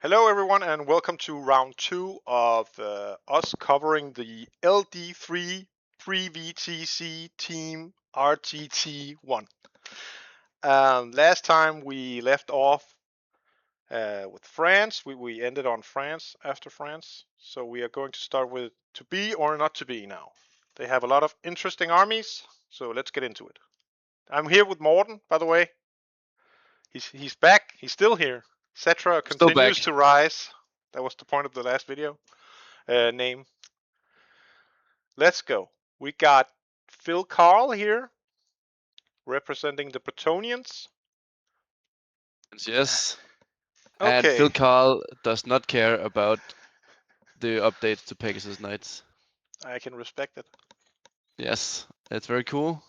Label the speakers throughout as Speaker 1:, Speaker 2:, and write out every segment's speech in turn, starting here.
Speaker 1: Hello, everyone, and welcome to round two of us covering the LD3 3VTC Team RTT1. Last time we left off with France. We ended on France after France. So we are going to start with to be or not to be now. They have a lot of interesting armies, so let's get into it. I'm here with Morten, by the way. He's back. He's still here. Cetra
Speaker 2: Still
Speaker 1: continues
Speaker 2: back.
Speaker 1: to rise. That was the point of the last video. Name. Let's go. We got Phil Carl here representing the Bretonians.
Speaker 2: Yes. And
Speaker 1: Okay,
Speaker 2: Phil Carl does not care about the updates to Pegasus Knights.
Speaker 1: I can respect it.
Speaker 2: Yes, it's very cool.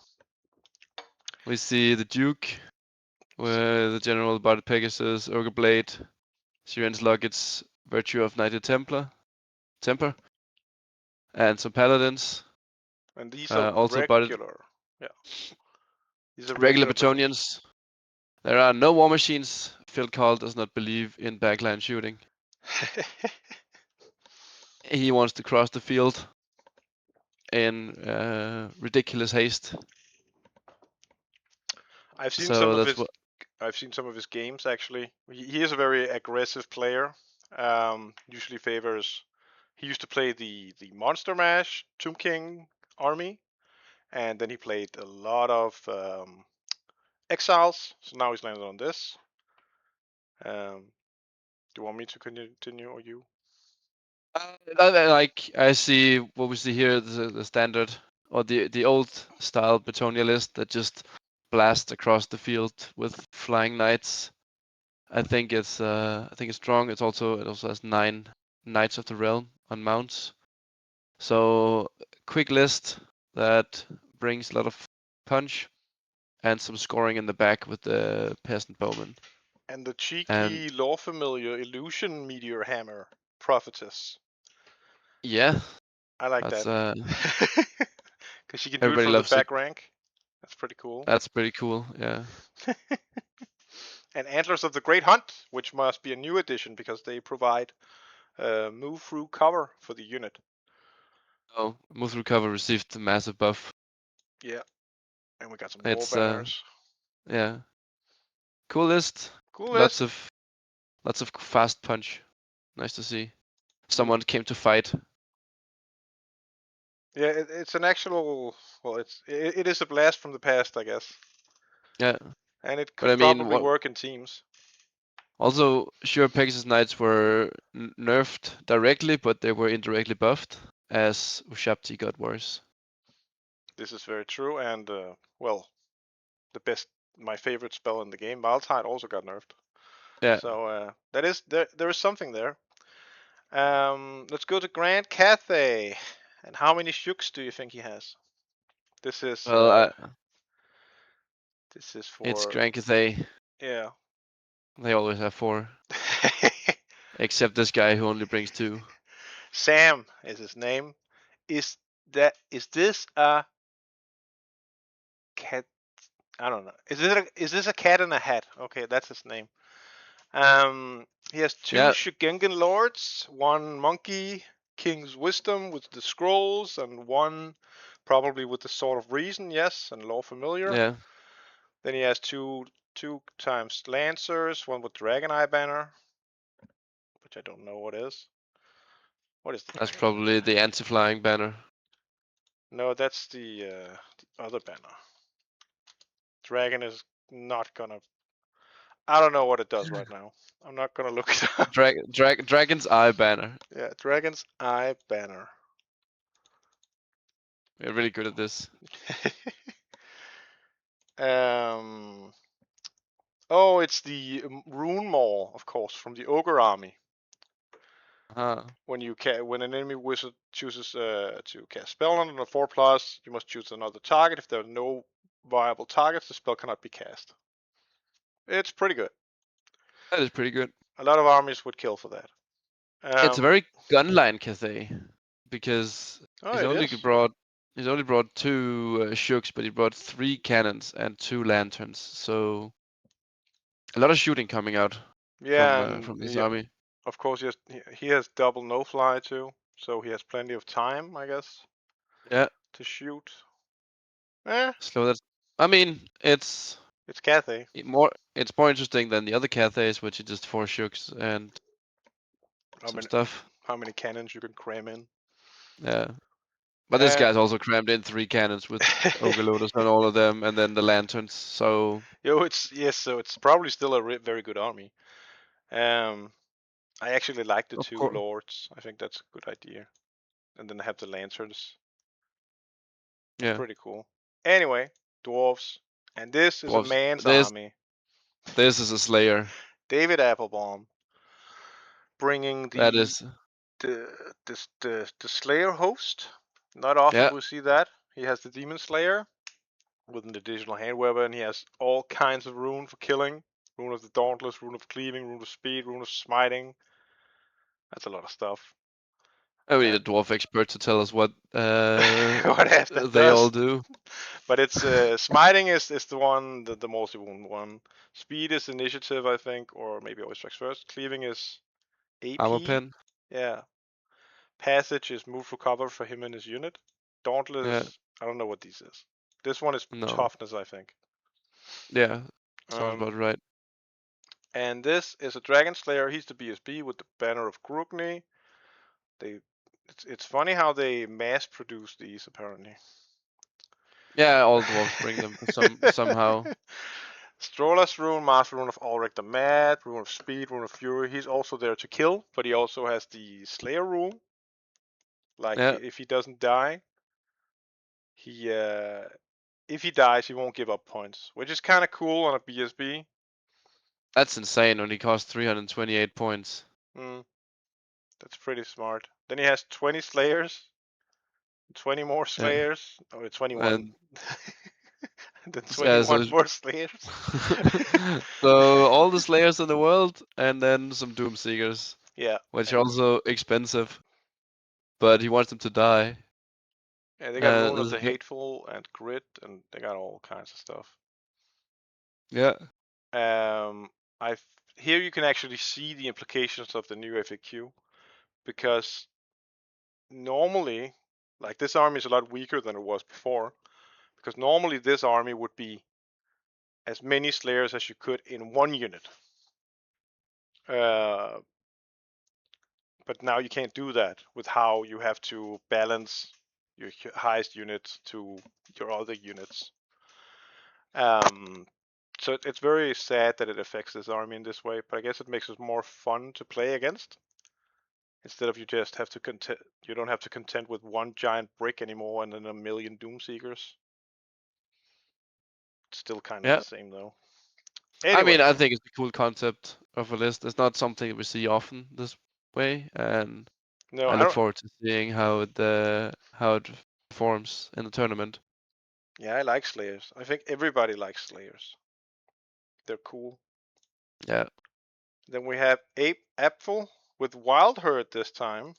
Speaker 2: We see the Duke, where the General Bard Pegasus, Ogre Blade, Syrian's Luggage, Virtue of Knighted Temper, and some Paladins.
Speaker 1: And these are
Speaker 2: Also barded
Speaker 1: regular. Yeah, these are
Speaker 2: regular
Speaker 1: regular builds.
Speaker 2: Bretonians. There are no war machines. Phil Carl does not believe in backline shooting. He wants to cross the field in ridiculous haste.
Speaker 1: I've seen some
Speaker 2: So
Speaker 1: of
Speaker 2: that's
Speaker 1: his.
Speaker 2: what.
Speaker 1: I've seen some of his games actually. He is a very aggressive player. Usually favors. He used to play the Monster Mash Tomb King army, and then he played a lot of Exiles. So now he's landed on this. Do you want me to continue or you?
Speaker 2: I see what we see here, the standard or the old style Betonia list that just blast across the field with flying knights. I think it's strong. It also has 9 Knights of the Realm on mounts. So quick list that brings a lot of punch and some scoring in the back with the Peasant Bowman.
Speaker 1: And the
Speaker 2: And
Speaker 1: cheeky lore familiar illusion meteor hammer prophetess.
Speaker 2: yeah,
Speaker 1: I like
Speaker 2: that's
Speaker 1: that. Because she can do it
Speaker 2: everybody
Speaker 1: from the
Speaker 2: loves it.
Speaker 1: back rank. That's pretty cool.
Speaker 2: That's pretty cool. Yeah.
Speaker 1: And Antlers of the Great Hunt, which must be a new addition because they provide move through cover for the unit.
Speaker 2: Oh, Move Through Cover received a massive buff.
Speaker 1: Yeah. And we got some war
Speaker 2: It's
Speaker 1: banners.
Speaker 2: yeah, cool list.
Speaker 1: Cool
Speaker 2: Lots
Speaker 1: list.
Speaker 2: of fast punch. Nice to see.
Speaker 1: Mm.
Speaker 2: Someone came to fight.
Speaker 1: Yeah, it's an actual. Well, it is a blast from the past, I guess.
Speaker 2: Yeah,
Speaker 1: And it
Speaker 2: but
Speaker 1: could
Speaker 2: I mean,
Speaker 1: probably
Speaker 2: what?
Speaker 1: work in teams.
Speaker 2: Also, sure, Pegasus Knights were nerfed directly, but they were indirectly buffed as Ushabti got worse.
Speaker 1: This is very true, and well, the best, my favorite spell in the game, Maltide, also got nerfed.
Speaker 2: Yeah.
Speaker 1: So that is there is something there. Let's go to Grand Cathay. And how many shooks do you think he has? This is
Speaker 2: Well,
Speaker 1: this is
Speaker 2: it's
Speaker 1: for
Speaker 2: Grand Cathay.
Speaker 1: yeah.
Speaker 2: They always have 4, except this guy who only brings 2.
Speaker 1: Sam is his name. Is this a cat? I don't know. Is this a cat in a hat? Okay, that's his name. He has 2
Speaker 2: Yeah,
Speaker 1: Shigengan Lords, 1 Monkey King's Wisdom with the scrolls, and 1 probably with the Sword of Reason, yes, and Lore Familiar.
Speaker 2: yeah.
Speaker 1: Then he has two times Lancers, 1 with Dragon Eye banner, which I don't know what is. What is the
Speaker 2: That's
Speaker 1: Dragon Eye
Speaker 2: probably
Speaker 1: banner?
Speaker 2: the anti-flying banner.
Speaker 1: No, that's the other banner. Dragon is not gonna. I don't know what it does right now. I'm not gonna look it up.
Speaker 2: Dragon's Eye banner.
Speaker 1: Yeah, Dragon's Eye banner.
Speaker 2: We're really good at this.
Speaker 1: um. Oh, it's the Rune Maul, of course, from the Ogre army.
Speaker 2: Huh.
Speaker 1: When an enemy wizard chooses to cast spell on a 4+, you must choose another target. If there are no viable targets, the spell cannot be cast. It's pretty good.
Speaker 2: That is pretty good.
Speaker 1: A lot of armies would kill for that.
Speaker 2: It's a very gunline Cathay because
Speaker 1: Oh,
Speaker 2: he's
Speaker 1: it
Speaker 2: only
Speaker 1: is.
Speaker 2: brought 2 shooks, but he brought 3 cannons and 2 lanterns. So a lot of shooting coming out
Speaker 1: Yeah, and
Speaker 2: from his army.
Speaker 1: Of course, he has double no fly too, so he has plenty of time, I guess,
Speaker 2: Yeah,
Speaker 1: to shoot. Eh,
Speaker 2: slow that. I mean,
Speaker 1: it's Cathay.
Speaker 2: it's more interesting than the other Cathays, which are just four shooks and
Speaker 1: How
Speaker 2: some
Speaker 1: many
Speaker 2: stuff.
Speaker 1: how many cannons you can cram in?
Speaker 2: Yeah. But this
Speaker 1: Uh,
Speaker 2: guy's also crammed in three cannons with ogre loaders on all of them, and then the lanterns. So
Speaker 1: it's yes, so it's probably still a very good army. Um, I actually like the
Speaker 2: of
Speaker 1: two
Speaker 2: course,
Speaker 1: lords. I think that's a good idea. And then have the lanterns. It's
Speaker 2: yeah,
Speaker 1: pretty cool. Anyway, dwarves, and this is a
Speaker 2: dwarves.
Speaker 1: man's
Speaker 2: This
Speaker 1: army.
Speaker 2: this is a Slayer.
Speaker 1: David Applebaum bringing
Speaker 2: That is,
Speaker 1: the Slayer host. Not often
Speaker 2: yeah.
Speaker 1: we see that. He has the Demon Slayer with an additional hand weapon. He has all kinds of rune for killing. Rune of the Dauntless, Rune of Cleaving, Rune of Speed, Rune of Smiting. That's a lot of stuff.
Speaker 2: I need
Speaker 1: Uh,
Speaker 2: a dwarf expert to tell us what
Speaker 1: what that
Speaker 2: they all
Speaker 1: does.
Speaker 2: do.
Speaker 1: But it's smiting is the one, the most important one. Speed is initiative, I think, or maybe always strikes first. Cleaving is
Speaker 2: Armor
Speaker 1: AP.
Speaker 2: pen.
Speaker 1: Yeah. Passage is move for cover for him and his unit.
Speaker 2: Yeah.
Speaker 1: Dauntless, I don't know what this is. This one is
Speaker 2: No.
Speaker 1: toughness, I think.
Speaker 2: Yeah. Sounds
Speaker 1: Um,
Speaker 2: about right.
Speaker 1: and this is a Dragon Slayer. He's the BSB with the banner of Grugni. They, it's funny how they mass produce these apparently.
Speaker 2: Yeah, all dwarves bring them somehow.
Speaker 1: Stroller's rune, Master rune of Ulrich the Mad, rune of Speed, rune of Fury. He's also there to kill, but he also has the Slayer rune. Like
Speaker 2: Yeah,
Speaker 1: if he doesn't die, he if he dies, he won't give up points, which is kind of cool on a BSB.
Speaker 2: that's insane. Only cost 328 points.
Speaker 1: Mm, that's pretty smart. Then he has 20 Slayers, 20 more
Speaker 2: Yeah,
Speaker 1: Slayers, or 21.
Speaker 2: and
Speaker 1: Then
Speaker 2: yeah,
Speaker 1: 21 more Slayers.
Speaker 2: so all the Slayers in the world, and then some Doomseekers,
Speaker 1: Yeah,
Speaker 2: which are also expensive. But he wants them to die.
Speaker 1: yeah, they got Rune of
Speaker 2: This is
Speaker 1: the Hateful and Grit, and they got all kinds of stuff.
Speaker 2: yeah,
Speaker 1: Um, I Here you can actually see the implications of the new FAQ because normally, like this army is a lot weaker than it was before. Because normally this army would be as many Slayers as you could in one unit. Uh, but now you can't do that with how you have to balance your highest unit to your other units. Um, so it's very sad that it affects this army in this way, but I guess it makes it more fun to play against. Instead of you just have to you don't have to contend with one giant brick anymore and then a million Doomseekers. It's still kind of the
Speaker 2: yeah.
Speaker 1: same though.
Speaker 2: I
Speaker 1: Anyway,
Speaker 2: mean, I think it's a cool concept of a list. It's not something we see often this way, and
Speaker 1: no,
Speaker 2: I
Speaker 1: I
Speaker 2: look
Speaker 1: don't.
Speaker 2: forward to seeing how it performs in the tournament.
Speaker 1: Yeah, I like Slayers. I think everybody likes Slayers. They're cool.
Speaker 2: Yeah,
Speaker 1: Then we have Ape Apfel with Wild Herd this time,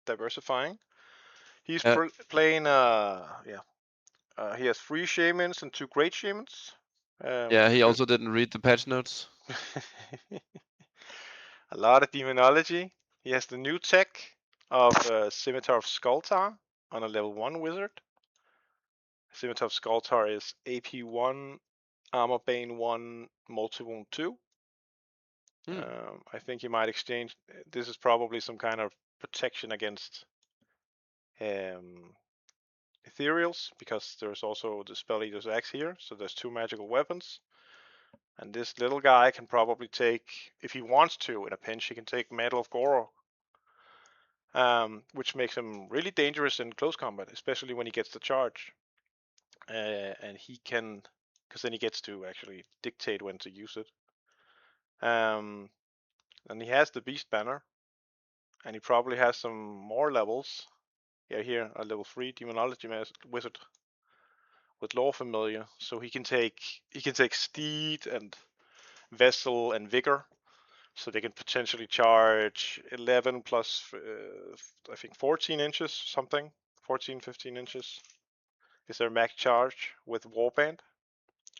Speaker 1: diversifying. He's
Speaker 2: yeah,
Speaker 1: playing. Yeah. He has 3 shamans and 2 great shamans.
Speaker 2: yeah. He
Speaker 1: Because
Speaker 2: also didn't read the patch notes.
Speaker 1: a lot of demonology. He has the new tech of Scimitar of Skultar on a level 1 wizard. Scimitar of Skultar is AP 1, Armor Bane 1, Multi Wound 2.
Speaker 2: Hmm.
Speaker 1: I think he might exchange. This is probably some kind of protection against ethereals because there's also the Spell Eater's Axe here. So there's 2 magical weapons. And this little guy can probably take, if he wants to, in a pinch, he can take Mantle of Goro, which makes him really dangerous in close combat, especially when he gets the charge. And he can, because then he gets to actually dictate when to use it. And he has the Beast Banner, and he probably has some more levels. Yeah, here a level 3 Demonology Wizard with Lore Familiar, so he can take Steed and Vessel and Vigor, so they can potentially charge 11 plus I think 14 inches something, 14 15 inches is their max charge with Warband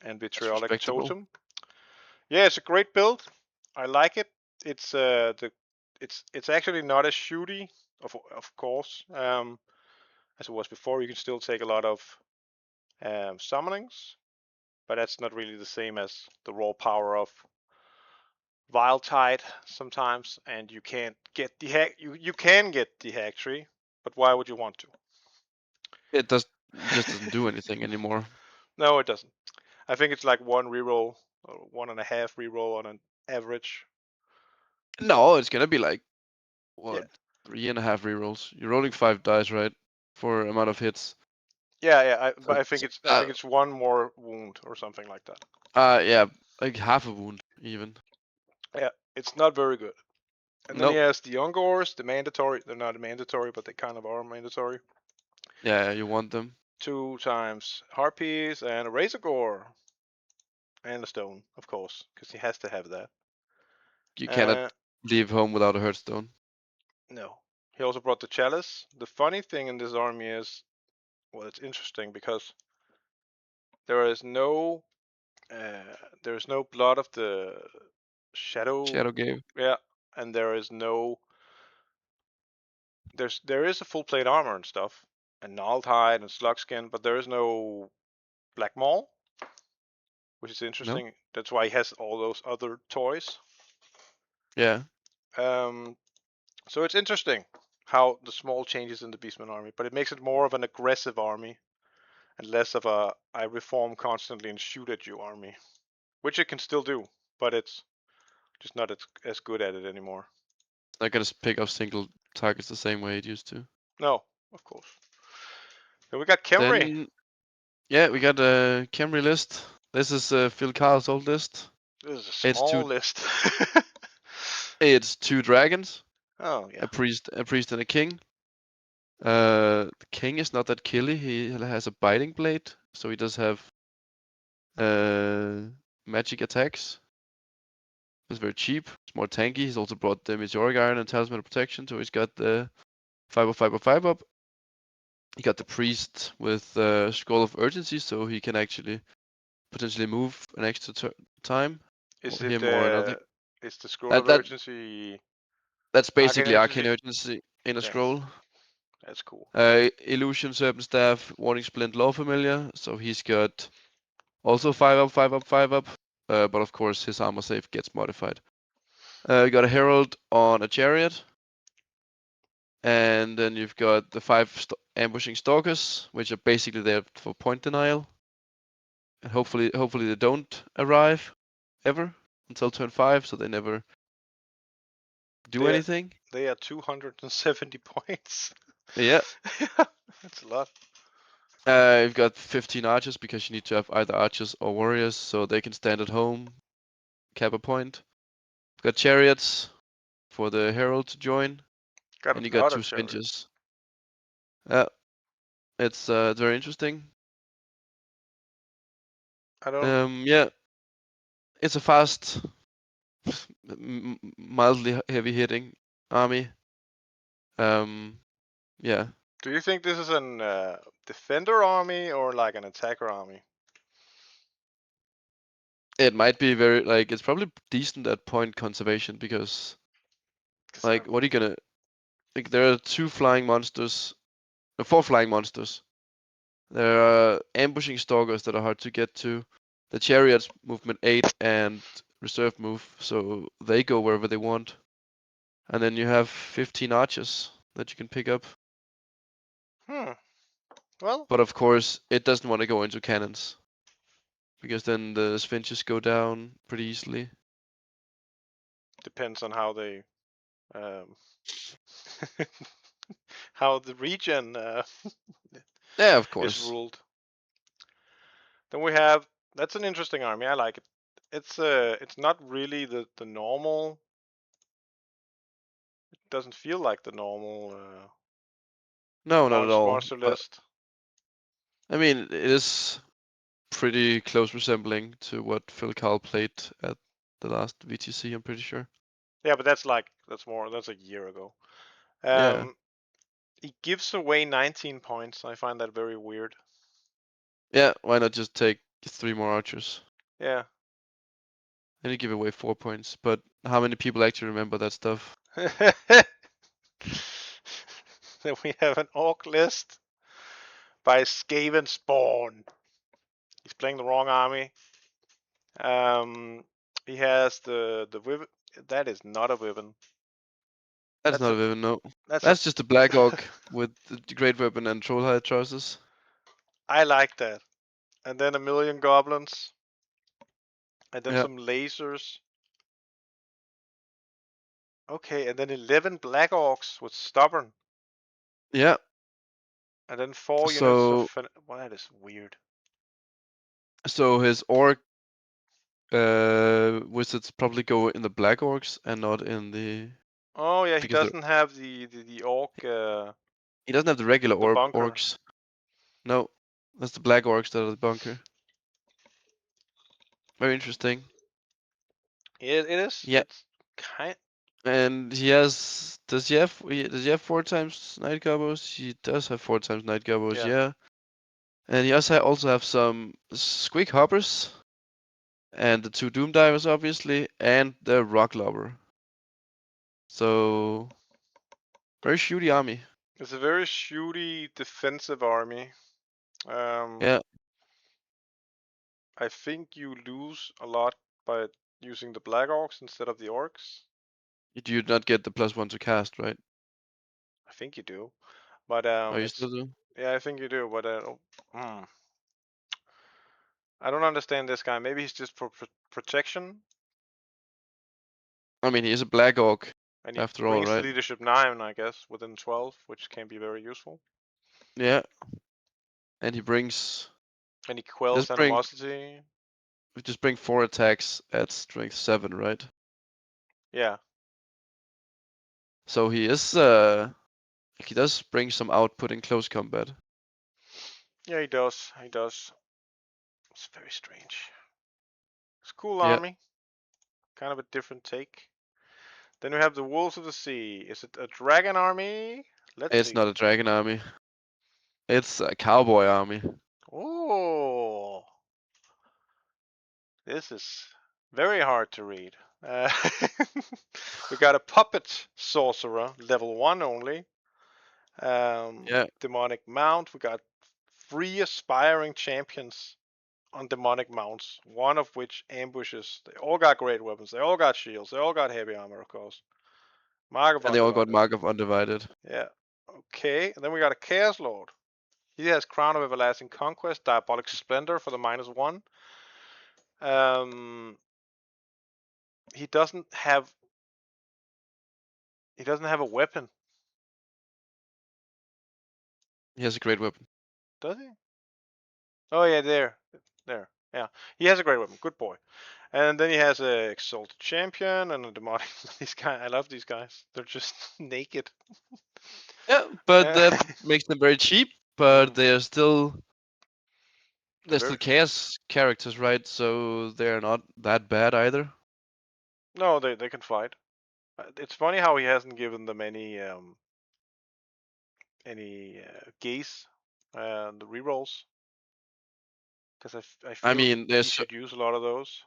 Speaker 1: and
Speaker 2: That's
Speaker 1: Vitriolic
Speaker 2: respectable.
Speaker 1: Totem. Yeah, it's a great build. I like it. it's the it's actually not as shooty, of course, as it was before. You can still take a lot of summonings, but that's not really the same as the raw power of Vile Tide sometimes, and you can't get the hack. You can get the hack tree, but why would you want to?
Speaker 2: It just doesn't do anything anymore.
Speaker 1: No, it doesn't. I think it's like one reroll or one and a half reroll on an average.
Speaker 2: No, it's gonna be like
Speaker 1: Yeah,
Speaker 2: what 3.5 rerolls. You're rolling 5 dice, right? For amount of hits.
Speaker 1: yeah. But
Speaker 2: So,
Speaker 1: I think it's one more wound or something like that.
Speaker 2: yeah, like half a wound even.
Speaker 1: Yeah, it's not very good. And then he
Speaker 2: Nope.
Speaker 1: has the Ungors, the mandatory. They're not mandatory, but they kind of are mandatory.
Speaker 2: Yeah, you want them.
Speaker 1: 2 times Harpies and a Razor Gore and a stone, of course, because he has to have that.
Speaker 2: You cannot
Speaker 1: Uh,
Speaker 2: leave home without a hearthstone.
Speaker 1: no. He also brought the Chalice. The funny thing in this army is, well, it's interesting because there is no, there is no blood of the shadow.
Speaker 2: Shadow Gave.
Speaker 1: Yeah, and there is no, there is a full plate armor and stuff, and gnarled hide and slug skin, but there is no black maul, which is
Speaker 2: No?
Speaker 1: interesting. That's why he has all those other toys.
Speaker 2: Yeah.
Speaker 1: Um, so it's interesting how the small changes in the Beastman army, but it makes it more of an aggressive army and less of a I reform constantly and shoot at you army, which it can still do, but it's just not as good at it anymore.
Speaker 2: Not gonna pick up single targets the same way it used to.
Speaker 1: No, of course. Then we got Kemri.
Speaker 2: Then yeah, we got a Camry list. This is Phil Carl's old list.
Speaker 1: This is a
Speaker 2: It's
Speaker 1: small
Speaker 2: two
Speaker 1: list.
Speaker 2: it's two dragons,
Speaker 1: Oh yeah.
Speaker 2: a priest and a king. The king is not that killy. He has a biting blade, so he does have uh magic attacks. It's very cheap. It's more tanky. He's also brought the meteoric iron and talisman of protection, so he's got the 5 up. He got the priest with scroll of urgency, so he can actually potentially move an extra time,
Speaker 1: Is
Speaker 2: or
Speaker 1: it
Speaker 2: him or another.
Speaker 1: is the scroll
Speaker 2: That
Speaker 1: of
Speaker 2: that
Speaker 1: urgency
Speaker 2: that's
Speaker 1: arcane
Speaker 2: basically arcane
Speaker 1: urgency?
Speaker 2: urgency in a
Speaker 1: Damn,
Speaker 2: scroll.
Speaker 1: that's cool.
Speaker 2: Illusion, serpent staff, warning splint, law familiar. So he's got also 5 up, 5 up. But of course his armor save gets modified. You got a herald on a chariot, and then you've got the 5 ambushing stalkers, which are basically there for point denial. And hopefully they don't arrive ever until turn 5, so they never do
Speaker 1: They are,
Speaker 2: anything.
Speaker 1: they are 270 points.
Speaker 2: Yeah.
Speaker 1: That's a lot.
Speaker 2: You've got 15 archers because you need to have either archers or warriors so they can stand at home, cap a point. You've got chariots for the herald to join,
Speaker 1: Got
Speaker 2: and you
Speaker 1: a
Speaker 2: got
Speaker 1: lot
Speaker 2: two
Speaker 1: of chariots.
Speaker 2: spinches. Yeah, it's very interesting.
Speaker 1: I don't.
Speaker 2: Yeah, it's a fast, mildly heavy hitting army. Um, yeah,
Speaker 1: Do you think this is an defender army or like an attacker army?
Speaker 2: it might be very like it's probably decent at point conservation because
Speaker 1: Because
Speaker 2: like what are you gonna like there are 4 flying monsters. There are ambushing stalkers that are hard to get to. The chariots movement 8 and reserve move, so they go wherever they want. And then you have 15 archers that you can pick up.
Speaker 1: Well,
Speaker 2: But of course, it doesn't want to go into cannons because then the sphinxes go down pretty easily.
Speaker 1: depends on how they um, how the region
Speaker 2: Yeah, of
Speaker 1: is
Speaker 2: course.
Speaker 1: ruled. Then we have that's an interesting army. I like it. It's not really the normal. It doesn't feel like the normal
Speaker 2: No, not at all.
Speaker 1: monster
Speaker 2: But
Speaker 1: list.
Speaker 2: I mean, it is pretty close resembling to what Phil Carl played at the last VTC, I'm pretty sure.
Speaker 1: Yeah, but that's a year ago.
Speaker 2: Yeah.
Speaker 1: Um, he gives away 19 points. I find that very weird.
Speaker 2: Yeah, why not just take 3 more archers?
Speaker 1: Yeah,
Speaker 2: And you give away 4 points. But how many people actually remember that stuff?
Speaker 1: Then we have an orc list by Skaven Spawn. He's playing the wrong army. He has the wyvern. That is not a wyvern.
Speaker 2: That's
Speaker 1: That's
Speaker 2: not
Speaker 1: a
Speaker 2: a Viven, no.
Speaker 1: that's a.
Speaker 2: That's just a Black Orc with the Great Weapon and Trollhide choices.
Speaker 1: I like that. And then a million goblins. And then
Speaker 2: Yeah.
Speaker 1: some lasers. Okay, and then 11 black orcs with stubborn.
Speaker 2: Yeah.
Speaker 1: And then 4 units of.
Speaker 2: So
Speaker 1: Well, that is weird.
Speaker 2: his Orc wizards probably go in the Black Orcs and not in the
Speaker 1: Oh yeah, he
Speaker 2: because
Speaker 1: doesn't have the orc
Speaker 2: he doesn't have the regular
Speaker 1: the bunker.
Speaker 2: orcs. No, that's the Black Orcs that are the bunker. Very interesting.
Speaker 1: It is.
Speaker 2: Yeah,
Speaker 1: It's kind.
Speaker 2: and he has. Does he have 4 times night gobos? He does have 4 times night gobos.
Speaker 1: Yeah.
Speaker 2: Yeah, and he also have some squig hoppers and the 2 doom divers obviously, and the rock lobber. So very shooty army.
Speaker 1: It's a very shooty defensive army.
Speaker 2: Yeah,
Speaker 1: I think you lose a lot by using the black orcs instead of the orcs.
Speaker 2: you do not get the +1 to cast, right?
Speaker 1: I think you do, but
Speaker 2: Or you
Speaker 1: it's
Speaker 2: still do?
Speaker 1: yeah, I think you do, but I don't understand this guy. Maybe he's just for protection,
Speaker 2: I mean, he is a Black Orc
Speaker 1: and he
Speaker 2: after all,
Speaker 1: brings
Speaker 2: right?
Speaker 1: leadership 9, I guess, within 12, which can be very useful.
Speaker 2: Yeah, and he brings.
Speaker 1: And he
Speaker 2: He
Speaker 1: quells
Speaker 2: does bring.
Speaker 1: animosity.
Speaker 2: We just bring 4 attacks at strength 7, right?
Speaker 1: Yeah,
Speaker 2: So he does bring some output in close combat.
Speaker 1: yeah, he does. He does. It's very strange. It's a cool
Speaker 2: Yeah,
Speaker 1: army. Kind of a different take. Then we have the Wolves of the Sea. Is it a dragon army? Let's
Speaker 2: it's not
Speaker 1: see.
Speaker 2: a dragon army. It's a cowboy army.
Speaker 1: Oh, this is very hard to read. Uh, we got a puppet sorcerer, level 1 only.
Speaker 2: Yeah,
Speaker 1: Demonic mount. We got 3 aspiring champions on demonic mounts, one of which ambushes. They all got great weapons. They all got shields. They all got heavy armor, of course. Mark of
Speaker 2: and they all got
Speaker 1: Undivided.
Speaker 2: Mark of Undivided.
Speaker 1: Yeah. Okay. And then we got a Chaos Lord. He has Crown of Everlasting Conquest, Diabolic Splendor for the -1. Um, he doesn't have a weapon,
Speaker 2: He has a great weapon.
Speaker 1: does he? Oh yeah, there. Yeah, he has a great weapon. Good boy. And then he has a Exalted Champion and a Demonic. These guys, I love these guys. They're just naked.
Speaker 2: Yeah, but
Speaker 1: Uh,
Speaker 2: that makes them very cheap. But
Speaker 1: mm,
Speaker 2: they're
Speaker 1: very.
Speaker 2: still chaos characters, right? So they're not that bad either.
Speaker 1: No, they can fight. It's funny how he hasn't given them any gaze the rerolls, because I
Speaker 2: I
Speaker 1: feel
Speaker 2: mean,
Speaker 1: he should use a lot of those.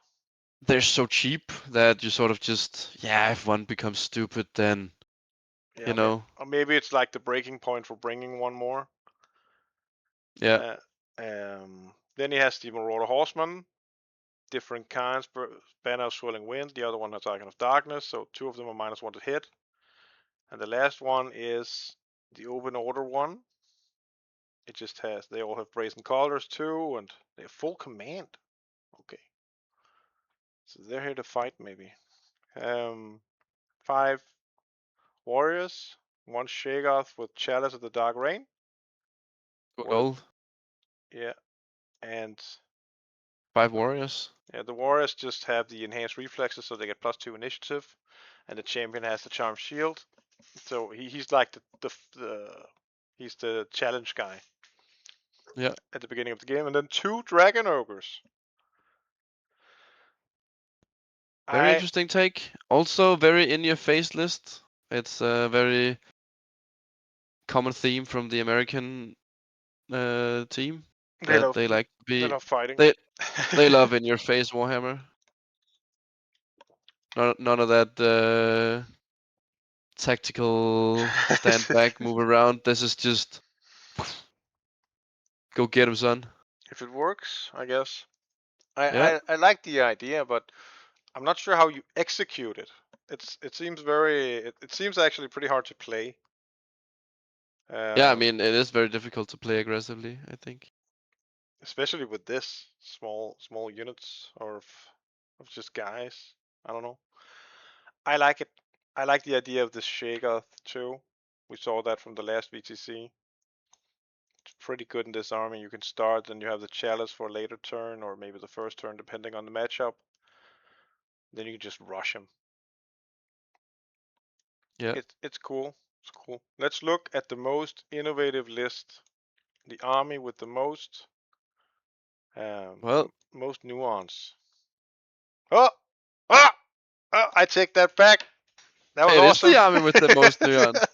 Speaker 2: they're so cheap that you sort of just, yeah, if one becomes stupid, then
Speaker 1: Yeah,
Speaker 2: you know,
Speaker 1: or maybe it's like the breaking point for bringing one more.
Speaker 2: yeah.
Speaker 1: Uh, then he has the Marauder Horseman, different kinds. Banner of Swirling Wind. The other one has Icon of Darkness, so 2 of them are -1 to hit. And the last one is the Open Order one. It just has. They all have brazen colors too, and they have full command. Okay, so they're here to fight maybe. 5 warriors, 1 Shagoth with Chalice of the Dark Rain.
Speaker 2: Good
Speaker 1: Or
Speaker 2: old
Speaker 1: yeah, and
Speaker 2: 5 warriors.
Speaker 1: yeah, the warriors just have the enhanced reflexes, so they get +2 initiative, and the champion has the charm shield. So he's like he's the challenge guy
Speaker 2: Yeah,
Speaker 1: at the beginning of the game, and then 2 dragon ogres.
Speaker 2: very
Speaker 1: I
Speaker 2: interesting take. Also, very in your face list. It's a very common theme from the American team
Speaker 1: they
Speaker 2: that
Speaker 1: love
Speaker 2: they like to
Speaker 1: they
Speaker 2: be.
Speaker 1: love fighting.
Speaker 2: They they love in your face Warhammer. None of that tactical stand back, move around. This is just go get him, son.
Speaker 1: If it works, I guess.
Speaker 2: Yeah.
Speaker 1: I like the idea, but I'm not sure how you execute it. It seems it seems actually pretty hard to play.
Speaker 2: Yeah, I
Speaker 1: Um,
Speaker 2: mean, it is very difficult to play aggressively, I think.
Speaker 1: Especially with this small units of just guys. I don't know. I like it. I like the idea of the Shagoth too. We saw that from the last VTC. It's pretty good in this army. You can start and you have the Chalice for a later turn or maybe the first turn depending on the matchup. Then you can just rush him.
Speaker 2: Yeah.
Speaker 1: It's cool. It's cool. Let's look at the most innovative list. The army with the um,
Speaker 2: Well,
Speaker 1: most nuance. Oh, ah, I take that back. That was
Speaker 2: it is the
Speaker 1: awesome.
Speaker 2: army with the most nuance.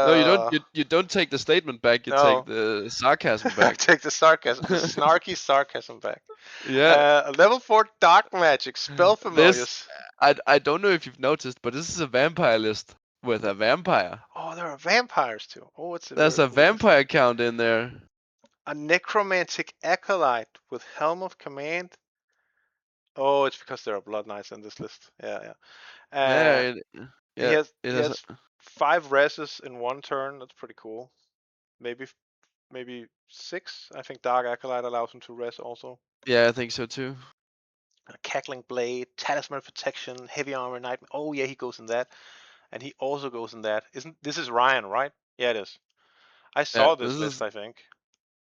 Speaker 2: No, you don't.
Speaker 1: uh,
Speaker 2: You don't take the statement back. You take
Speaker 1: no,
Speaker 2: the sarcasm
Speaker 1: I
Speaker 2: back.
Speaker 1: take the sarcasm, the snarky sarcasm back.
Speaker 2: Yeah.
Speaker 1: Level 4 dark magic, spell
Speaker 2: This
Speaker 1: familiars.
Speaker 2: I don't know if you've noticed, but this is a vampire list with a vampire.
Speaker 1: Oh, there are vampires too. Oh, it's a
Speaker 2: There's
Speaker 1: very
Speaker 2: a
Speaker 1: cool list.
Speaker 2: vampire count in there.
Speaker 1: A necromantic acolyte with helm of command. Oh, it's because there are blood knights in this list. Yeah, yeah.
Speaker 2: Yeah,
Speaker 1: He
Speaker 2: yeah.
Speaker 1: has
Speaker 2: It
Speaker 1: he
Speaker 2: has.
Speaker 1: has 5 reses in one turn. That's pretty cool. Maybe maybe 6. I think dark acolyte allows him to res also.
Speaker 2: Yeah, I think so too.
Speaker 1: A cackling blade, talisman protection, heavy armor knight. Oh yeah, he goes in that, and he also goes in that. Isn't this is Ryan, right? Yeah, it is. I
Speaker 2: Yeah,
Speaker 1: saw
Speaker 2: this
Speaker 1: this list,
Speaker 2: is.
Speaker 1: I think.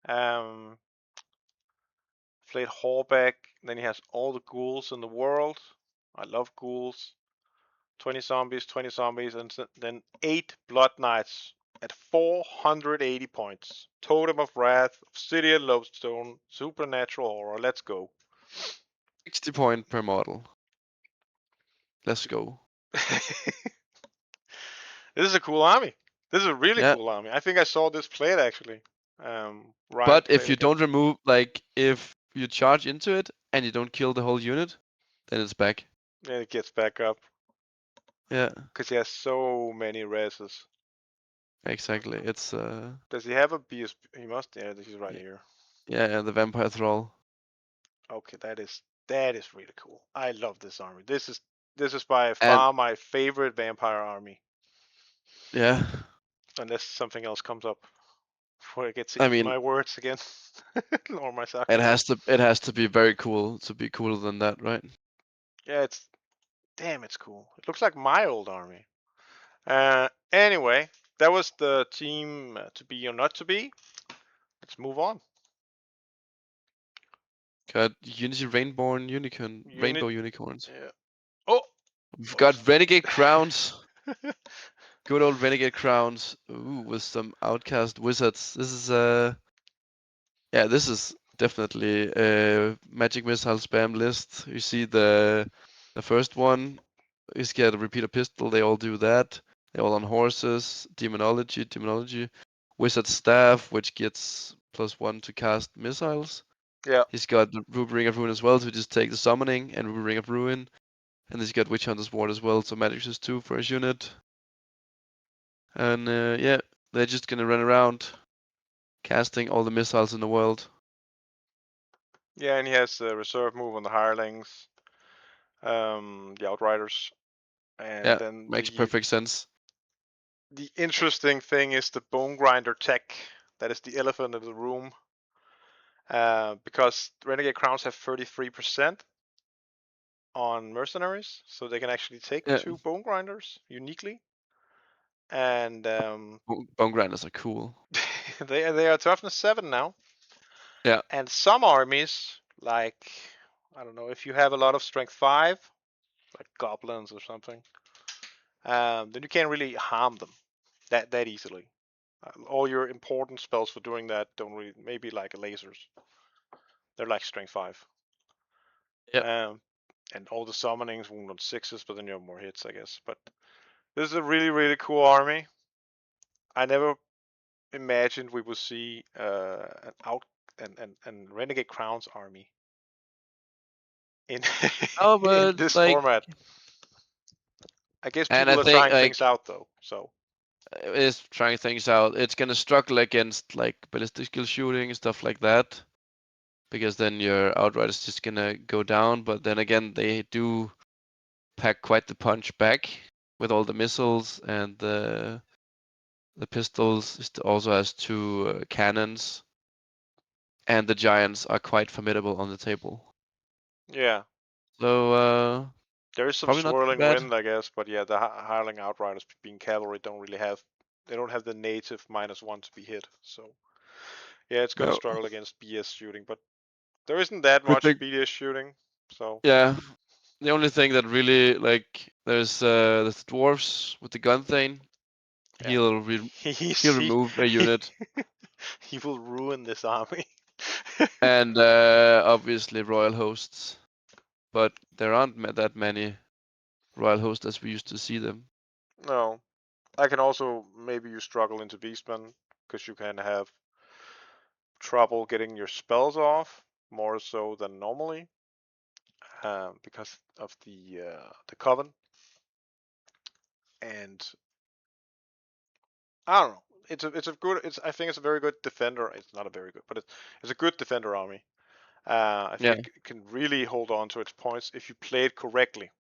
Speaker 1: Um, played Horbeck. Then he has all the ghouls in the world. I love ghouls. 20 zombies, and then 8 blood knights at 480 points. Totem of Wrath, Obsidian Lodestone, Supernatural Horror. Let's go.
Speaker 2: 60 point per model. Let's go.
Speaker 1: This is a cool army. This is a really
Speaker 2: Yeah,
Speaker 1: cool army. I think I saw this played actually. Ryan
Speaker 2: but if
Speaker 1: played
Speaker 2: you
Speaker 1: against.
Speaker 2: don't remove, like, if you charge into it and you don't kill the whole unit, then it's back.
Speaker 1: And it gets back up
Speaker 2: Yeah,
Speaker 1: because he has so many reses.
Speaker 2: exactly. It's
Speaker 1: Does he have a BSP? He must. Yeah, this is right
Speaker 2: y-
Speaker 1: here.
Speaker 2: yeah, the vampire thrall.
Speaker 1: Okay, that is really cool. I love this army. This is by
Speaker 2: And
Speaker 1: far my favorite vampire army.
Speaker 2: yeah,
Speaker 1: Unless something else comes up before I get to
Speaker 2: I
Speaker 1: eat
Speaker 2: mean,
Speaker 1: my words again or my
Speaker 2: it
Speaker 1: sarcasm.
Speaker 2: has to be very cool to be cooler than that, right?
Speaker 1: Yeah, it's damn, it's cool. It looks like my old army. Anyway, that was the team to be or not to be. Let's move on.
Speaker 2: Got Unity
Speaker 1: Unit.
Speaker 2: Rainbow Unicorns.
Speaker 1: Yeah. Oh.
Speaker 2: We've
Speaker 1: Oops.
Speaker 2: got Renegade Crowns. Good old Renegade Crowns. Ooh, with some Outcast Wizards. This is yeah, this is definitely a Magic Missile spam list. You see the first one is get a repeater pistol. They all do that. They're all on horses. Demonology. Wizard Staff, which gets +1 to cast missiles.
Speaker 1: Yeah.
Speaker 2: He's got the Ring of Ruin as well, to just take the summoning and Ring of Ruin. And he's got Witch Hunter's Ward as well, so magic resist 2 for his unit. And yeah, they're just gonna run around casting all the missiles in the world.
Speaker 1: Yeah, and he has the reserve move on the hirelings, the outriders, and
Speaker 2: Yeah,
Speaker 1: then
Speaker 2: makes perfect sense.
Speaker 1: the interesting thing is the bone grinder tech. That is the elephant in the room. Because Renegade Crowns have 33% on mercenaries, so they can actually take
Speaker 2: Yeah,
Speaker 1: 2 bone grinders uniquely, and
Speaker 2: bone grinders are cool.
Speaker 1: they are toughness 7 now.
Speaker 2: Yeah,
Speaker 1: And some armies, like I don't know, if you have a lot of strength 5, like goblins or something, then you can't really harm them that easily. All your important spells for doing that don't really, maybe like lasers. They're like strength 5.
Speaker 2: yeah.
Speaker 1: Um, and all the summonings wound on 6s, but then you have more hits, I guess. But this is a really, really cool army. I never imagined we would see an out and Renegade Crowns army. in
Speaker 2: Oh,
Speaker 1: in
Speaker 2: but
Speaker 1: this
Speaker 2: like,
Speaker 1: format. I guess
Speaker 2: and I
Speaker 1: people are
Speaker 2: think
Speaker 1: trying things
Speaker 2: like
Speaker 1: out though. So
Speaker 2: it's trying things out. It's gonna struggle against like ballistic skill shooting and stuff like that, because then your outright is just gonna go down. But then again, they do pack quite the punch back with all the missiles, and the pistols also has two cannons, and the giants are quite formidable on the table.
Speaker 1: yeah,
Speaker 2: So
Speaker 1: there is some
Speaker 2: probably not too
Speaker 1: swirling
Speaker 2: bad.
Speaker 1: wind, I guess, but yeah, the Hireling Outriders being cavalry don't really have. They don't have the native -1 to be hit. So yeah, it's gonna
Speaker 2: No,
Speaker 1: struggle against BS shooting, but there isn't that
Speaker 2: but
Speaker 1: much BS shooting. So
Speaker 2: yeah, the only thing that really like there's the dwarves with the gun thing.
Speaker 1: yeah,
Speaker 2: He'll he'll
Speaker 1: he
Speaker 2: remove a unit,
Speaker 1: he will ruin this army.
Speaker 2: and obviously royal hosts, but there aren't that many royal hosts as we used to see them.
Speaker 1: No, I can also maybe you struggle into Beastman because you can have trouble getting your spells off more so than normally because of the coven. And I don't know. It's a good. It's I think it's a very good defender. It's not a very good, but it's a good defender army. I think
Speaker 2: Yeah,
Speaker 1: it can really hold on to its points if you play it correctly.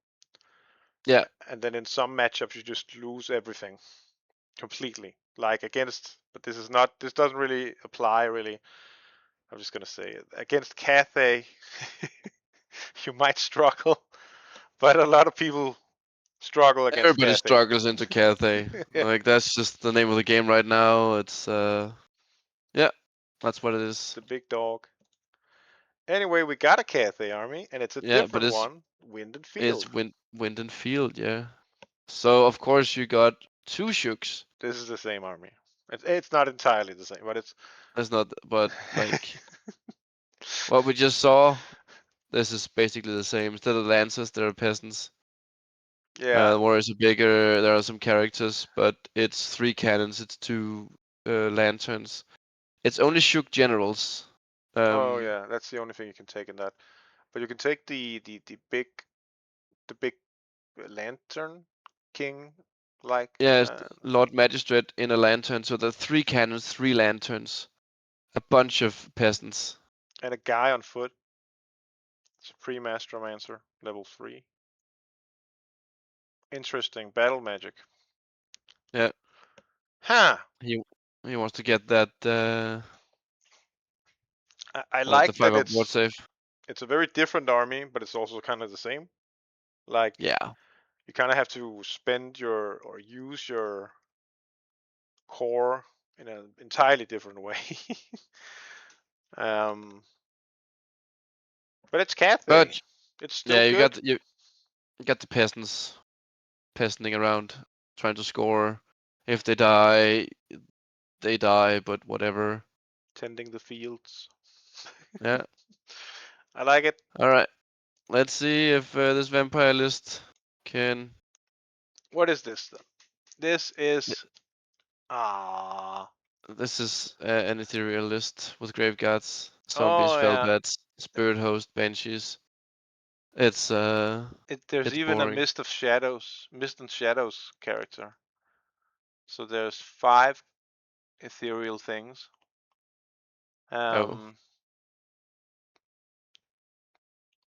Speaker 2: yeah.
Speaker 1: And then in some matchups you just lose everything completely. Like against, but this is not. This doesn't really apply really. I'm just gonna say it. Against Cathay, you might struggle, but a lot of people struggle against
Speaker 2: Everybody
Speaker 1: Cathay.
Speaker 2: struggles into Cathay.
Speaker 1: Yeah,
Speaker 2: Like that's just the name of the game right now. It's yeah, that's what it
Speaker 1: it's
Speaker 2: is.
Speaker 1: the big dog. Anyway, we got a Cathay army, and it's a
Speaker 2: Yeah, but
Speaker 1: different one, Wind and
Speaker 2: it's
Speaker 1: Field.
Speaker 2: wind and field. Yeah. So of course you got two shooks.
Speaker 1: This is the same army. It's not entirely the same, but it's
Speaker 2: That's not, but like what we just saw, this is basically the same. Instead of lancers, there are peasants.
Speaker 1: yeah.
Speaker 2: Warriors are bigger. There are some characters, but it's three cannons. It's two lanterns. It's only shook generals.
Speaker 1: Oh
Speaker 2: Um,
Speaker 1: yeah, that's the only thing you can take in that. But you can take the big lantern king like
Speaker 2: yeah, it's Lord Magistrate in a lantern. So there are three cannons, three lanterns, a bunch of peasants.
Speaker 1: and a guy on foot. Supreme Astromancer, level 3. Interesting battle magic.
Speaker 2: Yeah,
Speaker 1: Huh.
Speaker 2: he he wants to get that
Speaker 1: I
Speaker 2: the
Speaker 1: like that
Speaker 2: 5 up ward save.
Speaker 1: it's a very different army, but it's also kind of the same. Like
Speaker 2: Yeah,
Speaker 1: you kind of have to spend your or use your core in an entirely different way. um, but it's
Speaker 2: but
Speaker 1: Cathay. It's still
Speaker 2: yeah,
Speaker 1: good.
Speaker 2: you got the peasants peasanting around, trying to score. If they die, they die. But whatever.
Speaker 1: Tending the fields.
Speaker 2: Yeah.
Speaker 1: I like it.
Speaker 2: All right. Let's see if this vampire list can.
Speaker 1: What is this then? This is ah.
Speaker 2: This is an ethereal list with graveguards, zombies,
Speaker 1: Oh yeah.
Speaker 2: felbats, spirit host, banshees. It's
Speaker 1: There's
Speaker 2: it's
Speaker 1: even a
Speaker 2: boring.
Speaker 1: Mist and Shadows character. So there's 5 ethereal things.
Speaker 2: Oh,
Speaker 1: Um,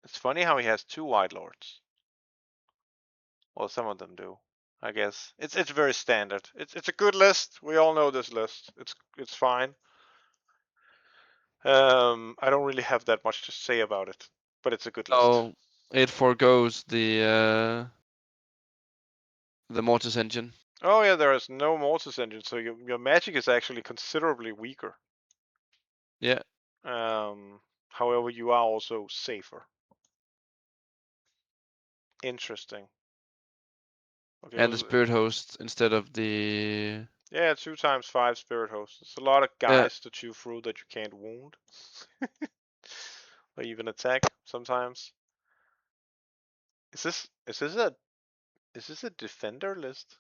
Speaker 1: it's funny how he has 2 White Lords. Well, some of them do. I guess it's very standard. It's a good list. We all know this list. It's fine. I don't really have that much to say about it, but it's a good list.
Speaker 2: oh, it forgoes the Mortis engine.
Speaker 1: Oh yeah, there is no Mortis engine, so your magic is actually considerably weaker.
Speaker 2: Yeah,
Speaker 1: Um, however, you are also safer. Interesting. Okay,
Speaker 2: and the spirit host instead of the
Speaker 1: yeah, 2 times 5 spirit hosts. It's a lot of
Speaker 2: yeah.
Speaker 1: guys to chew through that you can't wound or even attack sometimes. Is this is this a is this a defender list?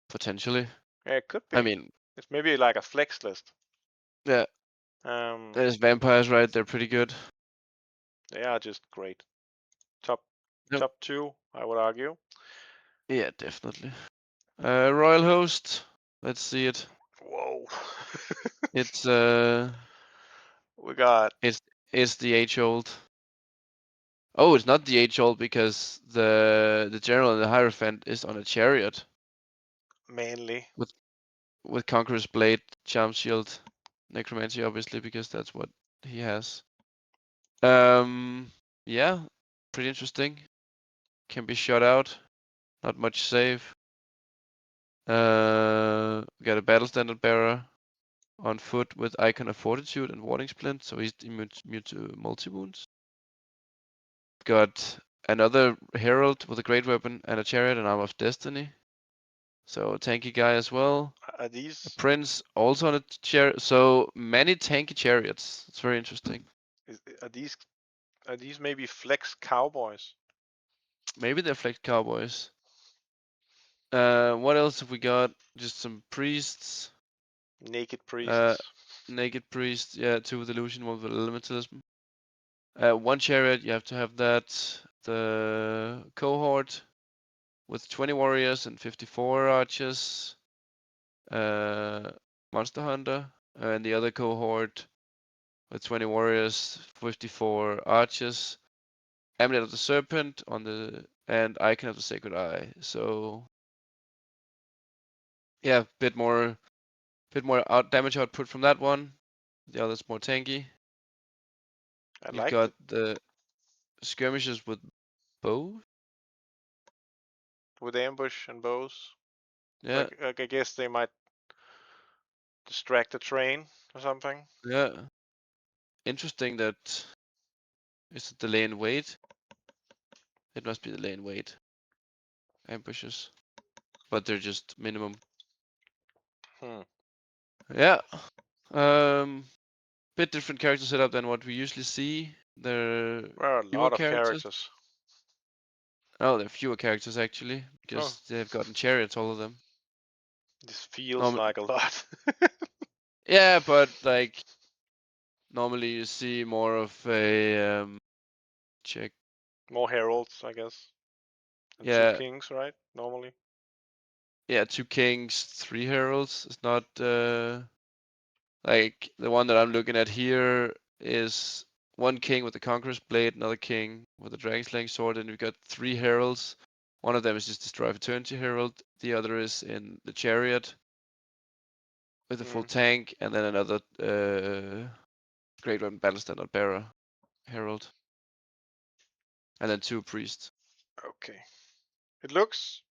Speaker 2: Potentially.
Speaker 1: Yeah, it could
Speaker 2: I
Speaker 1: be.
Speaker 2: mean,
Speaker 1: It's maybe like a flex list.
Speaker 2: yeah,
Speaker 1: Um,
Speaker 2: there's vampires, right? They're pretty good.
Speaker 1: They are just great. Top
Speaker 2: Yep.
Speaker 1: top two, I would argue.
Speaker 2: Yeah, definitely. Royal Host. Let's see it.
Speaker 1: Whoa.
Speaker 2: It's
Speaker 1: We got
Speaker 2: it's it's the age old. Oh, it's not the age old because the general and the Hierophant is on a chariot
Speaker 1: Manly.
Speaker 2: with Conqueror's Blade, Charm Shield, Necromancy, obviously because that's what he has. Yeah, pretty interesting. Can be shot out. Not much save. We got a Battle Standard Bearer on foot with Icon of Fortitude and Warding Splint, so he's immune to multi wounds. Got another Herald with a Great Weapon and a Chariot and Arm of Destiny. So tanky guy as well.
Speaker 1: Are
Speaker 2: A
Speaker 1: these
Speaker 2: Prince also on a chariot. So many tanky chariots. It's very interesting.
Speaker 1: are these maybe flex cowboys?
Speaker 2: Maybe they're Flex Cowboys. What else have we got? Just some priests.
Speaker 1: Naked
Speaker 2: Uh,
Speaker 1: priests.
Speaker 2: naked priest. Yeah, two with illusion, one with elementalism. One chariot. You have to have that. The cohort with 20 warriors and 54 archers. Monster Hunter, and the other cohort with 20 warriors, 54 archers, Amulet of the Serpent on the and Icon of the Sacred Eye. So yeah, bit more damage output from that one. The other's more tanky.
Speaker 1: I
Speaker 2: You've
Speaker 1: like
Speaker 2: got
Speaker 1: the
Speaker 2: the skirmishes with bow.
Speaker 1: with ambush and bows.
Speaker 2: Yeah,
Speaker 1: Like I guess they might distract the train or something.
Speaker 2: yeah. Interesting that is it delay and wait? It must be delay and wait ambushes, but they're just minimum.
Speaker 1: Hmm.
Speaker 2: Yeah. Um, bit different character setup than what we usually see. There are
Speaker 1: There are a
Speaker 2: fewer
Speaker 1: lot of
Speaker 2: characters.
Speaker 1: characters.
Speaker 2: Oh, there are fewer characters actually,
Speaker 1: Oh,
Speaker 2: because they've gotten chariots, all of them.
Speaker 1: this feels
Speaker 2: Normal,
Speaker 1: like a lot.
Speaker 2: yeah, but like normally you see more of a check.
Speaker 1: More heralds, I guess. And two
Speaker 2: Yeah,
Speaker 1: kings, right? Normally.
Speaker 2: yeah, two kings, three heralds. It's not like the one that I'm looking at here is one king with the conqueror's blade, another king with a dragon slaying sword, and we've got three heralds. One of them is just the Strive Eternity Herald, the other is in the chariot with a full
Speaker 1: Mm,
Speaker 2: tank, and then another Great Weapon Battle Standard Bearer Herald, and then two priests.
Speaker 1: okay. It looks.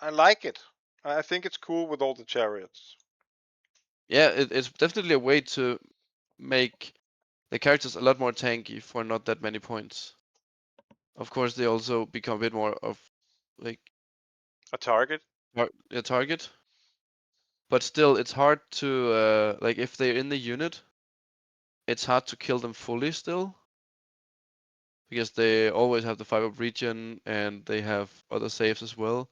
Speaker 1: I like it. I think it's cool with all the chariots.
Speaker 2: Yeah, it's definitely a way to make the characters a lot more tanky for not that many points. Of course, they also become a bit more of like
Speaker 1: A target.
Speaker 2: a target, but still, it's hard to like if they're in the unit, it's hard to kill them fully still because they always have the 5-up regen and they have other saves as well.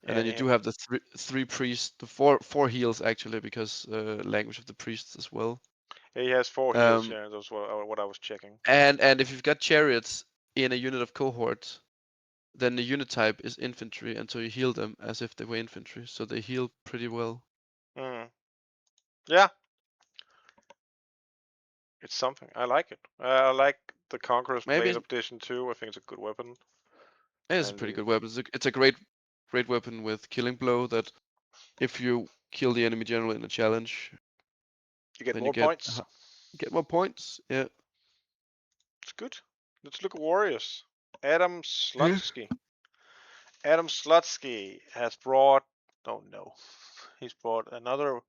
Speaker 2: And
Speaker 1: Yeah,
Speaker 2: then
Speaker 1: and
Speaker 2: you do
Speaker 1: him.
Speaker 2: have the three priests, the four heals actually because language of the priests as well.
Speaker 1: Yeah, he has 4 heals.
Speaker 2: Um,
Speaker 1: Yeah, that's what I was checking.
Speaker 2: and if you've got chariots in a unit of cohort, then the unit type is infantry, and so you heal them as if they were infantry, so they heal pretty well.
Speaker 1: Mm. Yeah, it's something. I like it. I like the Conqueror's Blade
Speaker 2: Maybe
Speaker 1: edition too. I think it's a good weapon.
Speaker 2: it's a
Speaker 1: And
Speaker 2: pretty good weapon. It's a great weapon with killing blow that if you kill the enemy general in a challenge,
Speaker 1: you get
Speaker 2: then you
Speaker 1: more
Speaker 2: get
Speaker 1: points.
Speaker 2: more points. Yeah.
Speaker 1: It's good. Let's look at warriors. Adam
Speaker 2: Yeah.
Speaker 1: Slutsky. Adam Slutsky has brought. Oh no, he's brought another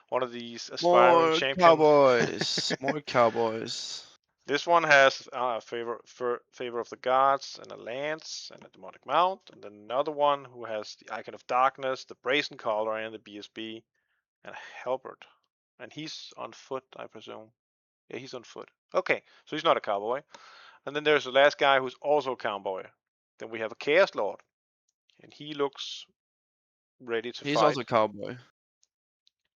Speaker 1: one of these aspiring
Speaker 2: More
Speaker 1: champion.
Speaker 2: cowboys. More cowboys.
Speaker 1: This one has favor of the gods and a lance and a demonic mount, and then another one who has the icon of darkness, the brazen collar, and the BSB, and a halberd. And he's on foot, I presume. Yeah, he's on foot. Okay, so he's not a cowboy. And then there's the last guy who's also a cowboy. Then we have a chaos lord, and he looks ready to
Speaker 2: He's also
Speaker 1: fight.
Speaker 2: a cowboy.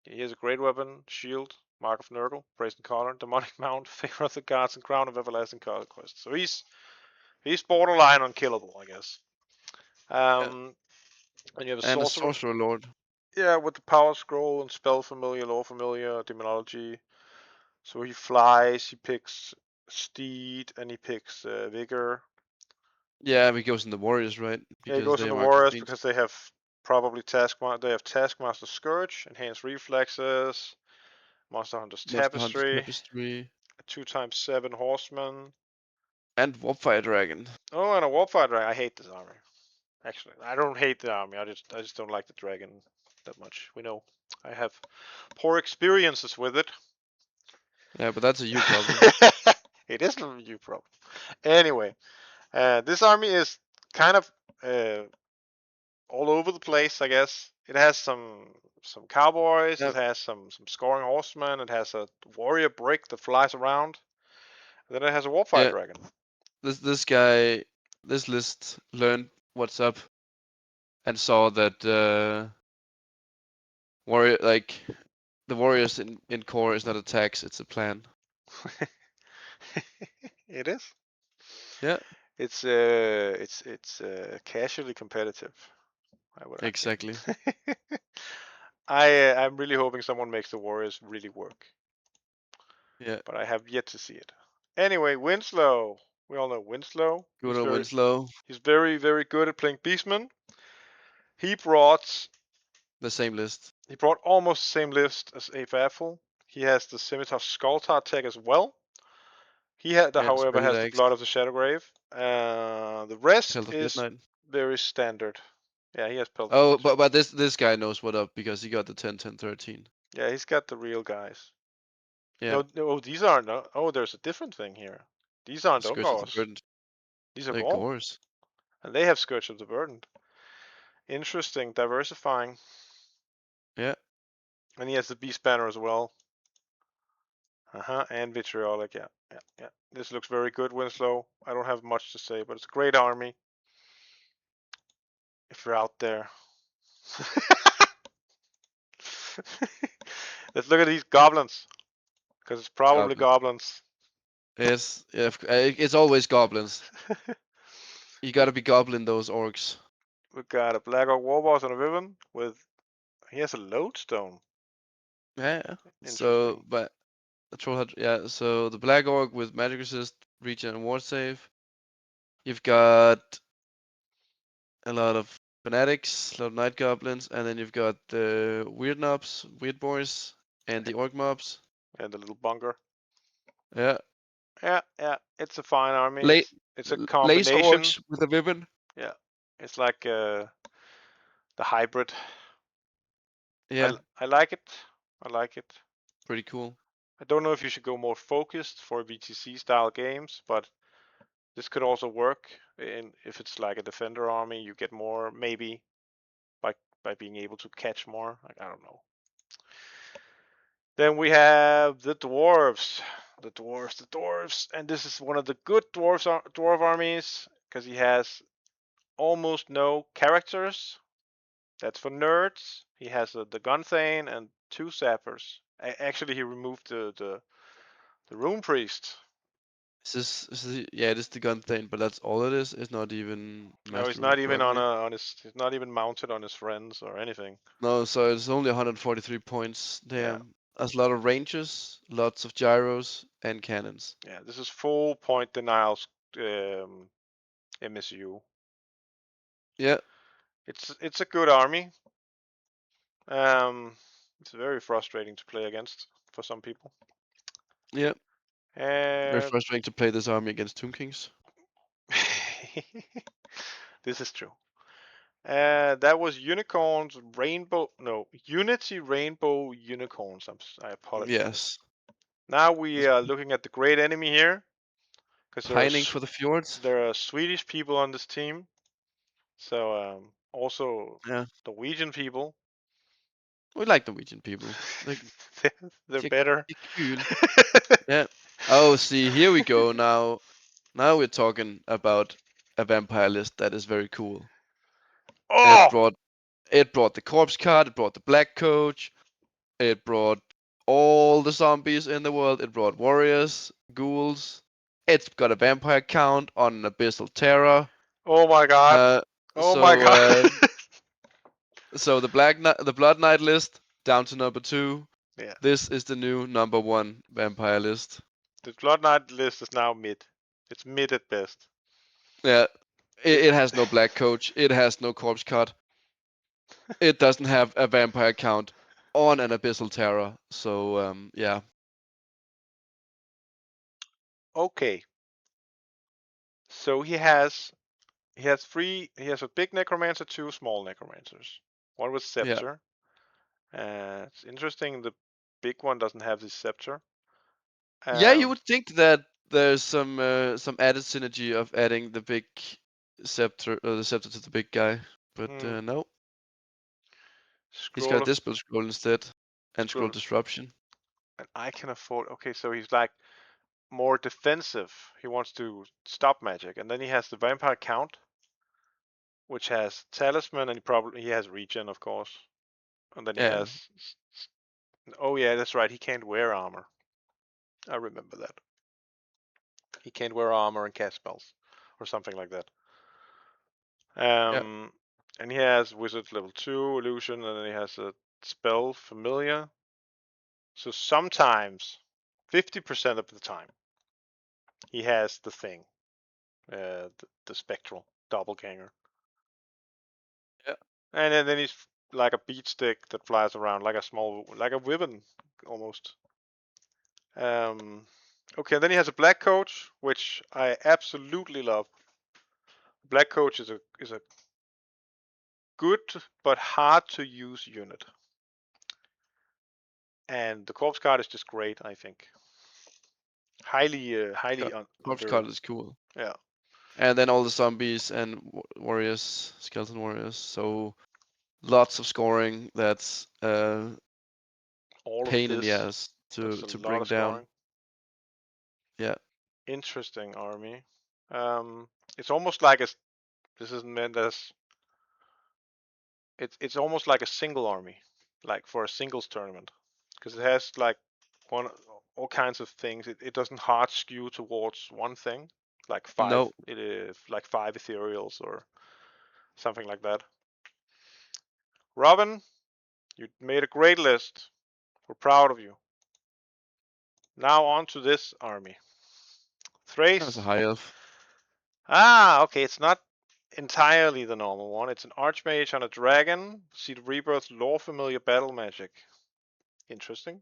Speaker 1: He has a great weapon, shield.
Speaker 3: Mark of Nurgle, Brazen Collar, Demonic Mount, Favor of the Gods, and Crown of Everlasting Conquest. So he's borderline unkillable, I guess.
Speaker 2: Yeah.
Speaker 3: And you have a
Speaker 2: And a
Speaker 3: sorcerer,
Speaker 2: sorcerer lord.
Speaker 3: yeah, with the Power Scroll and Spell Familiar, Lore Familiar, Demonology. So he flies, he picks Steed, and he picks Vigor.
Speaker 2: Yeah, he goes in the warriors, right?
Speaker 3: Yeah, he
Speaker 2: Because
Speaker 3: goes
Speaker 2: they
Speaker 3: in
Speaker 2: are
Speaker 3: the
Speaker 2: Mark of
Speaker 3: Warriors
Speaker 2: Fiends.
Speaker 3: because they have Taskmaster Scourge, Enhanced Reflexes, Monster Hunter's
Speaker 2: Monster Hunter
Speaker 3: Tapestry,
Speaker 2: Tapestry.
Speaker 3: a 2x7 Horseman.
Speaker 2: And Warpfire Dragon.
Speaker 3: Oh, and a Warfighter. I hate this army. Actually, I don't hate the army. I just don't like the dragon that much. We know. I have poor experiences with it.
Speaker 2: Yeah, but that's a you problem.
Speaker 3: It is a you problem. Anyway, this army is kind of uh, all over the place, I guess. It has some cowboys.
Speaker 2: Yeah,
Speaker 3: It has some scoring horsemen. It has a warrior brick that flies around. And then it has a warfighter
Speaker 2: yeah.
Speaker 3: dragon.
Speaker 2: This list learned what's up and saw that warrior like the warriors in core is not a tax, it's a plan.
Speaker 3: It is.
Speaker 2: Yeah,
Speaker 3: It's casually competitive, I would
Speaker 2: exactly.
Speaker 3: argue. I'm really hoping someone makes the Warriors really work,
Speaker 2: Yeah,
Speaker 3: but I have yet to see it. Anyway, Winslow. We all know Winslow.
Speaker 2: good old Winslow,
Speaker 3: He's very good at playing Beastman. He brought
Speaker 2: the same list.
Speaker 3: he brought almost the same list as Ape Apple. He has the Scimitar Skulltar tech as well. He
Speaker 2: Yeah,
Speaker 3: however,
Speaker 2: Spread
Speaker 3: has the
Speaker 2: Axe,
Speaker 3: Blood of the Shadowgrave. The rest
Speaker 2: Pelt of
Speaker 3: is
Speaker 2: Midnight.
Speaker 3: very standard. Yeah, he has Pelt of
Speaker 2: Oh,
Speaker 3: Midnight too.
Speaker 2: but this guy knows what up because he got the 10, 10, 13.
Speaker 3: Yeah, he's got the real guys.
Speaker 2: Yeah,
Speaker 3: No, these aren't. No, oh, there's a different thing here. These aren't
Speaker 2: Scourge of the
Speaker 3: Ogres.
Speaker 2: Burden.
Speaker 3: These are
Speaker 2: They're
Speaker 3: Gorn.
Speaker 2: Gores.
Speaker 3: And they have Scourge of the Burdened. Interesting, diversifying.
Speaker 2: Yeah,
Speaker 3: And he has the Beast Banner as well. And Vitriolic, yeah. This looks very good, Winslow. I don't have much to say, but it's a great army. If you're out there. Let's look at these goblins. Because it's probably
Speaker 2: Goblin.
Speaker 3: goblins.
Speaker 2: Yes, yeah, it's always goblins. You gotta be goblin those orcs.
Speaker 3: We've got a Black Orc Warboss and a Villain with. He has a Lodestone.
Speaker 2: Yeah, yeah. So,
Speaker 3: Interesting.
Speaker 2: but the troll had, yeah. So the black orc with magic resist, regen, and ward save. You've got a lot of fanatics, a lot of night goblins, and then you've got the weird knobs, weird boys, and the orc mobs.
Speaker 3: And the little bunker.
Speaker 2: Yeah,
Speaker 3: Yeah. It's a fine army.
Speaker 2: La
Speaker 3: It's a
Speaker 2: lace
Speaker 3: combination.
Speaker 2: orcs with a ribbon.
Speaker 3: Yeah. It's like the hybrid.
Speaker 2: Yeah,
Speaker 3: I like it. I like it.
Speaker 2: pretty cool.
Speaker 3: I don't know if you should go more focused for VTC style games, but this could also work. In if it's like a defender army, you get more maybe by being able to catch more. Like, I don't know. Then we have the dwarves, the dwarves, and this is one of the good dwarf armies because he has almost no characters. That's for nerds. He has the Gunthane and two Sappers. Actually, he removed the Rune Priest.
Speaker 2: Yeah, it is the gun thing, but that's all it is. It's not even
Speaker 3: No, he's
Speaker 2: Master Rune,
Speaker 3: not even
Speaker 2: probably.
Speaker 3: he's not even mounted on his friends or anything.
Speaker 2: No, so it's only 143 points.
Speaker 3: Yeah,
Speaker 2: Damn. That's a lot of ranges, lots of gyros, and cannons.
Speaker 3: yeah. This is full point denials um, MSU.
Speaker 2: Yeah,
Speaker 3: It's a good army. Um, it's very frustrating to play against for some people.
Speaker 2: yeah. Very
Speaker 3: And
Speaker 2: frustrating to play this army against Tomb Kings.
Speaker 3: this is true. That was Unicorns Rainbow. No, Unity Rainbow Unicorns. I apologize.
Speaker 2: Yes.
Speaker 3: Now we
Speaker 2: It's
Speaker 3: are looking at the great enemy here, because
Speaker 2: pining for the fjords.
Speaker 3: there are Swedish people on this team. So also
Speaker 2: Yeah.
Speaker 3: Norwegian people.
Speaker 2: We like Norwegian people.
Speaker 3: They're
Speaker 2: They're,
Speaker 3: better.
Speaker 2: they're cool. Yeah. Oh, see, here we go now. Now we're talking about a vampire list that is very cool. And
Speaker 3: Oh,
Speaker 2: it brought the corpse card, it brought the black coach, it brought all the zombies in the world. It brought warriors, ghouls. It's got a vampire count on an abyssal terror.
Speaker 3: Oh my god.
Speaker 2: Uh,
Speaker 3: Oh my
Speaker 2: so
Speaker 3: god.
Speaker 2: uh, so the Blood Knight list down to number 2.
Speaker 3: Yeah.
Speaker 2: This is the new number 1 vampire list.
Speaker 3: The Blood Knight list is now mid. It's mid at best.
Speaker 2: Yeah,
Speaker 3: It
Speaker 2: it has no black coach. It has no corpse cut. It doesn't have a vampire count on an abyssal terror. So yeah,
Speaker 3: okay. So he has a big necromancer, 2 small necromancers. One with
Speaker 2: yeah,
Speaker 3: scepter. It's interesting the big one doesn't have the scepter.
Speaker 2: yeah. You
Speaker 3: Um,
Speaker 2: would think that there's some added synergy of adding the big the scepter to the big guy, but
Speaker 3: hmm,
Speaker 2: no. He's
Speaker 3: scroll
Speaker 2: got
Speaker 3: of
Speaker 2: Dispel Scroll instead, and Scroll
Speaker 3: scroll,
Speaker 2: Disruption.
Speaker 3: and I can afford. Okay, so he's like more defensive. He wants to stop magic, and then he has the vampire count, which has talisman, and he has regen, of course. And then he
Speaker 2: Yeah,
Speaker 3: has. Oh yeah, that's right. He can't wear armor. I remember that. He can't wear armor and cast spells, or something like that.
Speaker 2: yeah.
Speaker 3: And he has wizard level 2 illusion, and then he has a spell familiar. So sometimes, 50% of the time, he has the thing, the spectral doppelganger.
Speaker 2: Yeah.
Speaker 3: And then he's like a beat stick that flies around like a wyvern almost. Okay, then he has a black coach, which I absolutely love. Black coach is a good but hard to use unit, and the corpse card is just great. I think highly
Speaker 2: Corpse
Speaker 3: under.
Speaker 2: Card is cool.
Speaker 3: Yeah,
Speaker 2: And then all the zombies and warriors, skeleton warriors. So lots of scoring. That's
Speaker 3: all of
Speaker 2: pain in the
Speaker 3: this.
Speaker 2: ass
Speaker 3: That's a
Speaker 2: to
Speaker 3: lot
Speaker 2: bring
Speaker 3: of
Speaker 2: down.
Speaker 3: scoring.
Speaker 2: Yeah,
Speaker 3: Interesting army. It's almost like this isn't meant as it's almost like a single army, like for a singles tournament, because it has like one all kinds of things. It doesn't hard skew towards one thing, like
Speaker 2: no,
Speaker 3: five ethereals or something like that. Robin, you made a great list. We're proud of you. Now on to this army.
Speaker 2: that was a
Speaker 3: Thrace.
Speaker 2: high elf.
Speaker 3: Okay, it's not entirely the normal one. It's an archmage on a dragon. Seed of Rebirth, lore familiar battle magic. Interesting.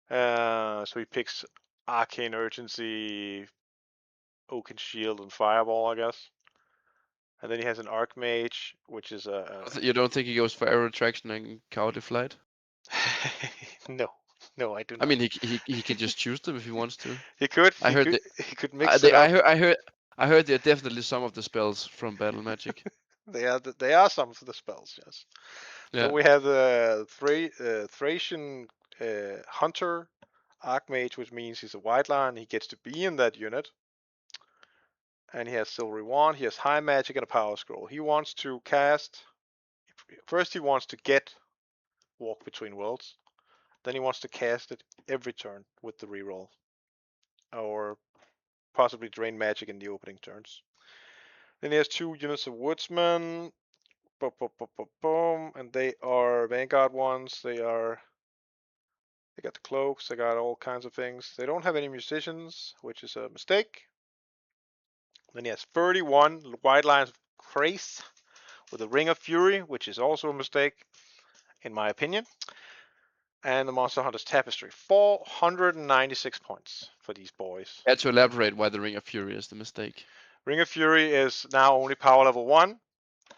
Speaker 3: So he picks Arcane Urgency, Oaken Shield, and Fireball, I guess. And then he has an Archmage, which is
Speaker 2: You don't think he goes for arrow traction and cowardly flight?
Speaker 3: no, no, I do
Speaker 2: I
Speaker 3: not.
Speaker 2: mean, he can just choose them if he wants to.
Speaker 3: He could,
Speaker 2: I
Speaker 3: he
Speaker 2: heard
Speaker 3: could,
Speaker 2: that.
Speaker 3: he could mix it
Speaker 2: I
Speaker 3: up.
Speaker 2: heard I heard there are definitely some of the spells from battle magic.
Speaker 3: They are some of the spells, yes.
Speaker 2: Yeah.
Speaker 3: Then we have the Thracian Hunter Archmage, which means he's a white lion. He gets to be in that unit. And he has Silvery Wand. He has High Magic and a Power Scroll. He wants to cast. First, he wants to get Walk Between Worlds. Then he wants to cast it every turn with the reroll. Or possibly drain magic in the opening turns. Then he has 2 units of Woodsmen. Boom, boom, boom, boom, boom. And they are Vanguard ones. They got the cloaks. They got all kinds of things. They don't have any musicians, which is a mistake. Then he has 31 White Lions of Crace with a Ring of Fury, which is also a mistake, in my opinion. And the Monster Hunter's Tapestry. 496 points for these boys.
Speaker 2: Had to elaborate why the Ring of Fury is the mistake.
Speaker 3: Ring of Fury is now only power level 1.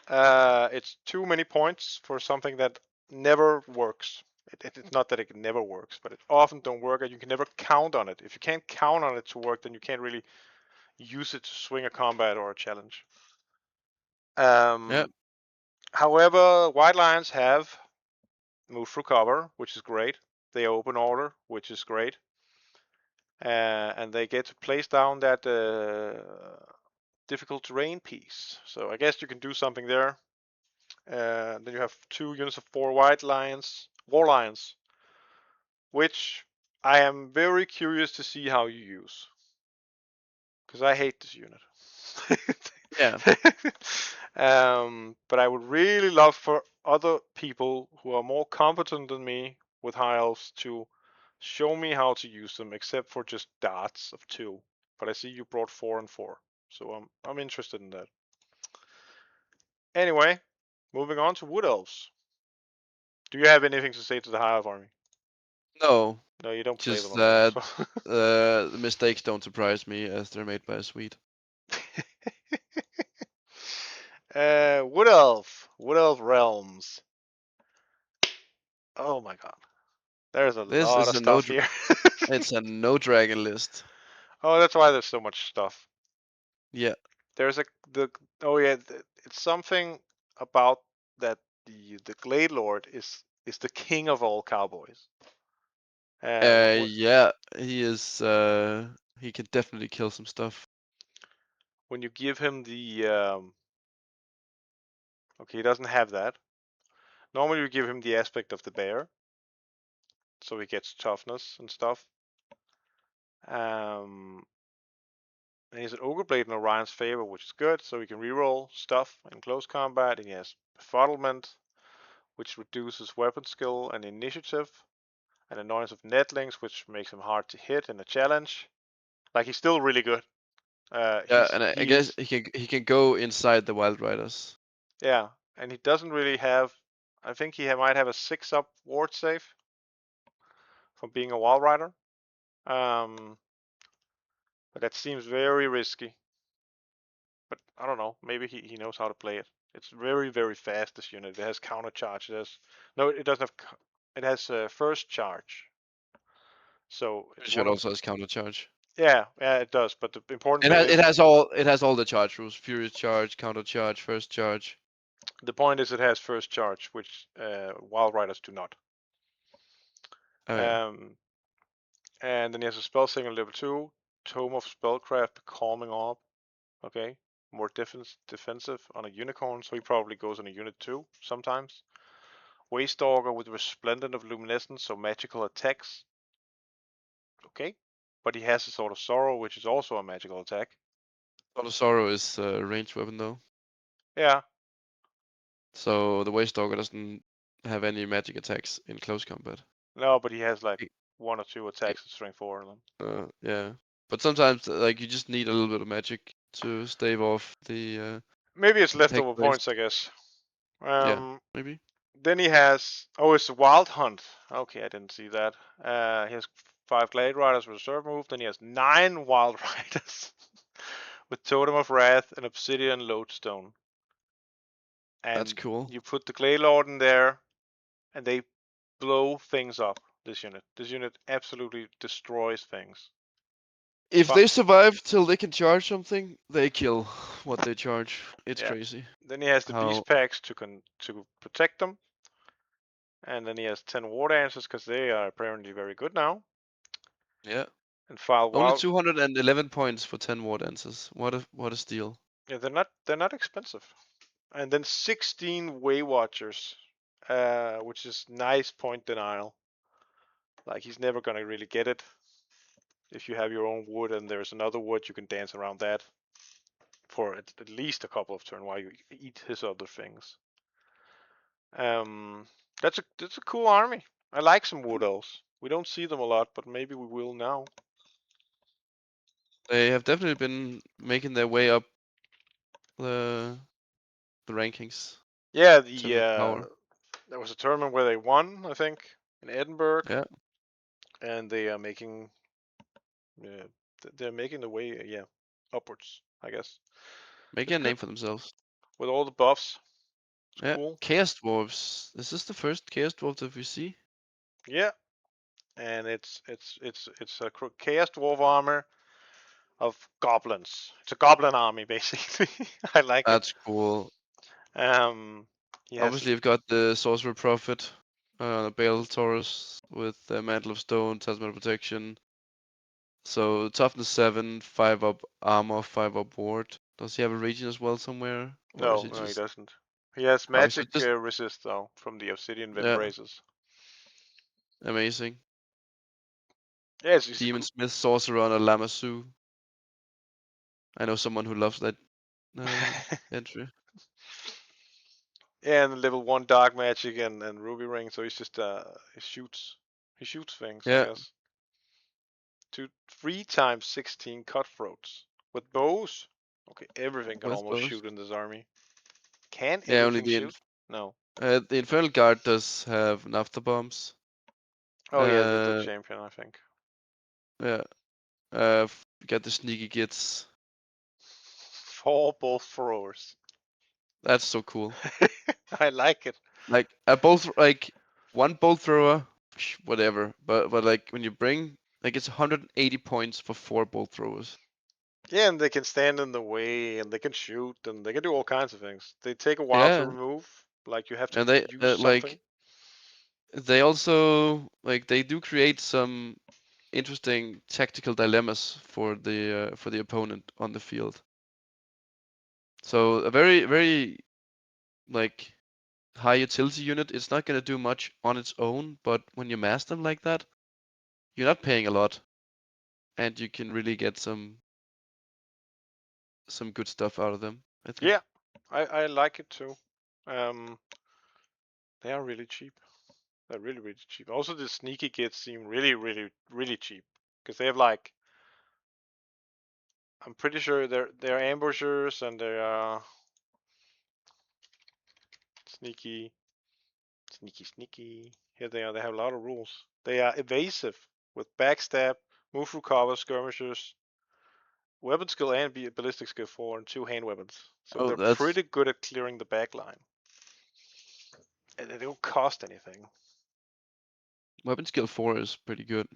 Speaker 3: It's too many points for something that never works. It's not that it never works, but it often don't work, and you can never count on it. If you can't count on it to work, then you can't really use it to swing a combat or a challenge.
Speaker 2: Yeah.
Speaker 3: However, White Lions have move through cover, which is great. They open order, which is great. And they get to place down that difficult terrain piece. So I guess you can do something there. Then you have 2 units of 4 white lions, war lions, which I am very curious to see how you use, because I hate this unit.
Speaker 2: Yeah.
Speaker 3: But I would really love for other people who are more competent than me with high elves to show me how to use them, except for just darts of 2. But I see you brought 4 and 4, so I'm interested in that. Anyway, moving on to wood elves. Do you have anything to say to the high elf army?
Speaker 2: No,
Speaker 3: No, you don't play them,
Speaker 2: just
Speaker 3: of course.
Speaker 2: that the mistakes don't surprise me as they're made by a Swede.
Speaker 3: Wood elf realms. Oh my god, there's a
Speaker 2: This
Speaker 3: lot
Speaker 2: is
Speaker 3: of
Speaker 2: a no.
Speaker 3: stuff here.
Speaker 2: It's a no dragon list.
Speaker 3: Oh, that's why there's so much stuff.
Speaker 2: Yeah.
Speaker 3: There's the oh yeah, it's something about that the Glade Lord is the king of all cowboys.
Speaker 2: Yeah. He is. He can definitely kill some stuff.
Speaker 3: When you give him the okay, he doesn't have that. Normally you give him the aspect of the bear, so he gets toughness and stuff. And he's an Ogre Blade in Orion's favor, which is good, so he can reroll stuff in close combat. And he has Befuddlement, which reduces weapon skill and initiative, and Annoyance of Netlings, which makes him hard to hit in a challenge. Like, he's still really good.
Speaker 2: Yeah, and I guess
Speaker 3: He's
Speaker 2: he can go inside the Wild Riders.
Speaker 3: yeah, and he doesn't really have. I think he might have a 6-up ward save from being a Wild Rider. But that seems very risky. But I don't know. Maybe he knows how to play it. It's very, very fast, this unit. It has counter charge. No, it doesn't have. It has first charge. So it's
Speaker 2: Pretty sure
Speaker 3: one
Speaker 2: it
Speaker 3: of.
Speaker 2: also has counter charge.
Speaker 3: Yeah, it does. But the important thing is
Speaker 2: It has all the charge rules: furious charge, counter charge, first charge.
Speaker 3: the point is it has first charge, which Wild Riders do not.
Speaker 2: Oh yeah.
Speaker 3: Um, and then he has a spell singer level 2, Tome of Spellcraft, Calming Orb. Okay, more defensive on a unicorn, so he probably goes on a unit 2 sometimes. Waystalker with Resplendent of Luminescence, so magical attacks. Okay, but he has a Sword of Sorrow, which is also a magical attack.
Speaker 2: Sword of Sorrow is a ranged weapon though,
Speaker 3: Yeah,
Speaker 2: so the Waystalker doesn't have any magic attacks in close combat.
Speaker 3: no, but he has like
Speaker 2: It-
Speaker 3: 1 or 2
Speaker 2: it-
Speaker 3: attacks with Strength 4 in them.
Speaker 2: Yeah, but sometimes like you just need a little bit of magic to stave off the
Speaker 3: Maybe it's
Speaker 2: attack
Speaker 3: leftover
Speaker 2: waste.
Speaker 3: points, I guess.
Speaker 2: Yeah,
Speaker 3: Um,
Speaker 2: maybe.
Speaker 3: then he has, oh, it's a Wild Hunt. Okay, I didn't see that. He has 5 Glade Riders with reserve move. Then he has 9 Wild Riders with Totem of Wrath and Obsidian Lodestone.
Speaker 2: That's
Speaker 3: And
Speaker 2: cool.
Speaker 3: you put the Glade Lord in there, and they blow things up. This unit absolutely destroys things.
Speaker 2: If
Speaker 3: But
Speaker 2: they survive till they can charge something, they kill what they charge. It's
Speaker 3: yeah,
Speaker 2: crazy.
Speaker 3: then he has the
Speaker 2: How?
Speaker 3: Beast Packs to protect them, and then he has 10 War Dancers because they are apparently very good now.
Speaker 2: Yeah.
Speaker 3: And file
Speaker 2: Only
Speaker 3: Wild.
Speaker 2: 211 points for 10 war dances. What a steal.
Speaker 3: Yeah, they're not expensive. And then 16 Way Watchers, which is nice point denial. Like, he's never gonna really get it. If you have your own wood and there's another wood, you can dance around that for at least a couple of turns while you eat his other things. That's a cool army. I like some wood elves. We don't see them a lot, but maybe we will now.
Speaker 2: They have definitely been making their way up the the rankings
Speaker 3: Yeah,
Speaker 2: in terms of power.
Speaker 3: there was a tournament where they won, I think, in Edinburgh,
Speaker 2: Yeah,
Speaker 3: and they are making they're making the way upwards, I guess.
Speaker 2: making
Speaker 3: It's
Speaker 2: a name
Speaker 3: good
Speaker 2: for themselves.
Speaker 3: with all the buffs. It's
Speaker 2: Yeah,
Speaker 3: cool.
Speaker 2: Chaos Dwarves. Is this the first Chaos Dwarf that we see?
Speaker 3: Yeah, and it's a chaos dwarf armor of goblins. It's a goblin army basically. I like it.
Speaker 2: That's cool.
Speaker 3: Um, he has
Speaker 2: Obviously, you've got the Sorcerer Prophet, Bale Taurus with the Mantle of Stone, Talisman of Protection. So toughness 7, 5 up armor, 5 up ward. Does he have a region as well somewhere, or is
Speaker 3: no,
Speaker 2: it
Speaker 3: no, he
Speaker 2: just?
Speaker 3: doesn't. He has
Speaker 2: Oh, so
Speaker 3: magic
Speaker 2: just
Speaker 3: resist though from the Obsidian Wind
Speaker 2: yeah,
Speaker 3: Razors.
Speaker 2: amazing.
Speaker 3: Yeah, it's
Speaker 2: Demon Smith, Sorcerer on a Lamassu. I know someone who loves that entry.
Speaker 3: yeah, and level 1 dark magic and ruby ring, so he's just he shoots things, I
Speaker 2: Yeah,
Speaker 3: guess. 3 times 16 cutthroats with bows. Okay, everything can
Speaker 2: with
Speaker 3: almost
Speaker 2: both.
Speaker 3: shoot in this army. Can
Speaker 2: Yeah, only
Speaker 3: everything shoot? No.
Speaker 2: the Infernal Guard does have naphtha bombs.
Speaker 3: Oh yeah, the
Speaker 2: Uh,
Speaker 3: champion, I think.
Speaker 2: yeah. You got the sneaky gits.
Speaker 3: 4 bolt throwers.
Speaker 2: That's so cool.
Speaker 3: I like it.
Speaker 2: Like a bolt, like one bolt thrower, whatever. But like when you bring, like it's 180 points for 4 bolt throwers.
Speaker 3: Yeah, and they can stand in the way, and they can shoot, and they can do all kinds of things. They take a while to
Speaker 2: Yeah,
Speaker 3: remove, like you have to
Speaker 2: and they
Speaker 3: use something.
Speaker 2: like they also like they do create some interesting tactical dilemmas for the opponent on the field. So a very like high utility unit, it's not gonna do much on its own, but when you mass them like that, you're not paying a lot, and you can really get some good stuff out of them, I
Speaker 3: Yeah,
Speaker 2: think.
Speaker 3: I like it too. Um, they are really cheap. They're really, really cheap. Also, the sneaky kids seem really, really, really cheap because they have like, I'm pretty sure they're ambushers and they are sneaky, sneaky. Here they are. They have a lot of rules. They are evasive with backstab, move through cover, skirmishers, weapon skill and ballistic skill 4, and 2 hand weapons. So
Speaker 2: Oh,
Speaker 3: they're
Speaker 2: that's
Speaker 3: pretty good at clearing the back line. And they don't cost anything.
Speaker 2: weapon skill 4 is pretty good.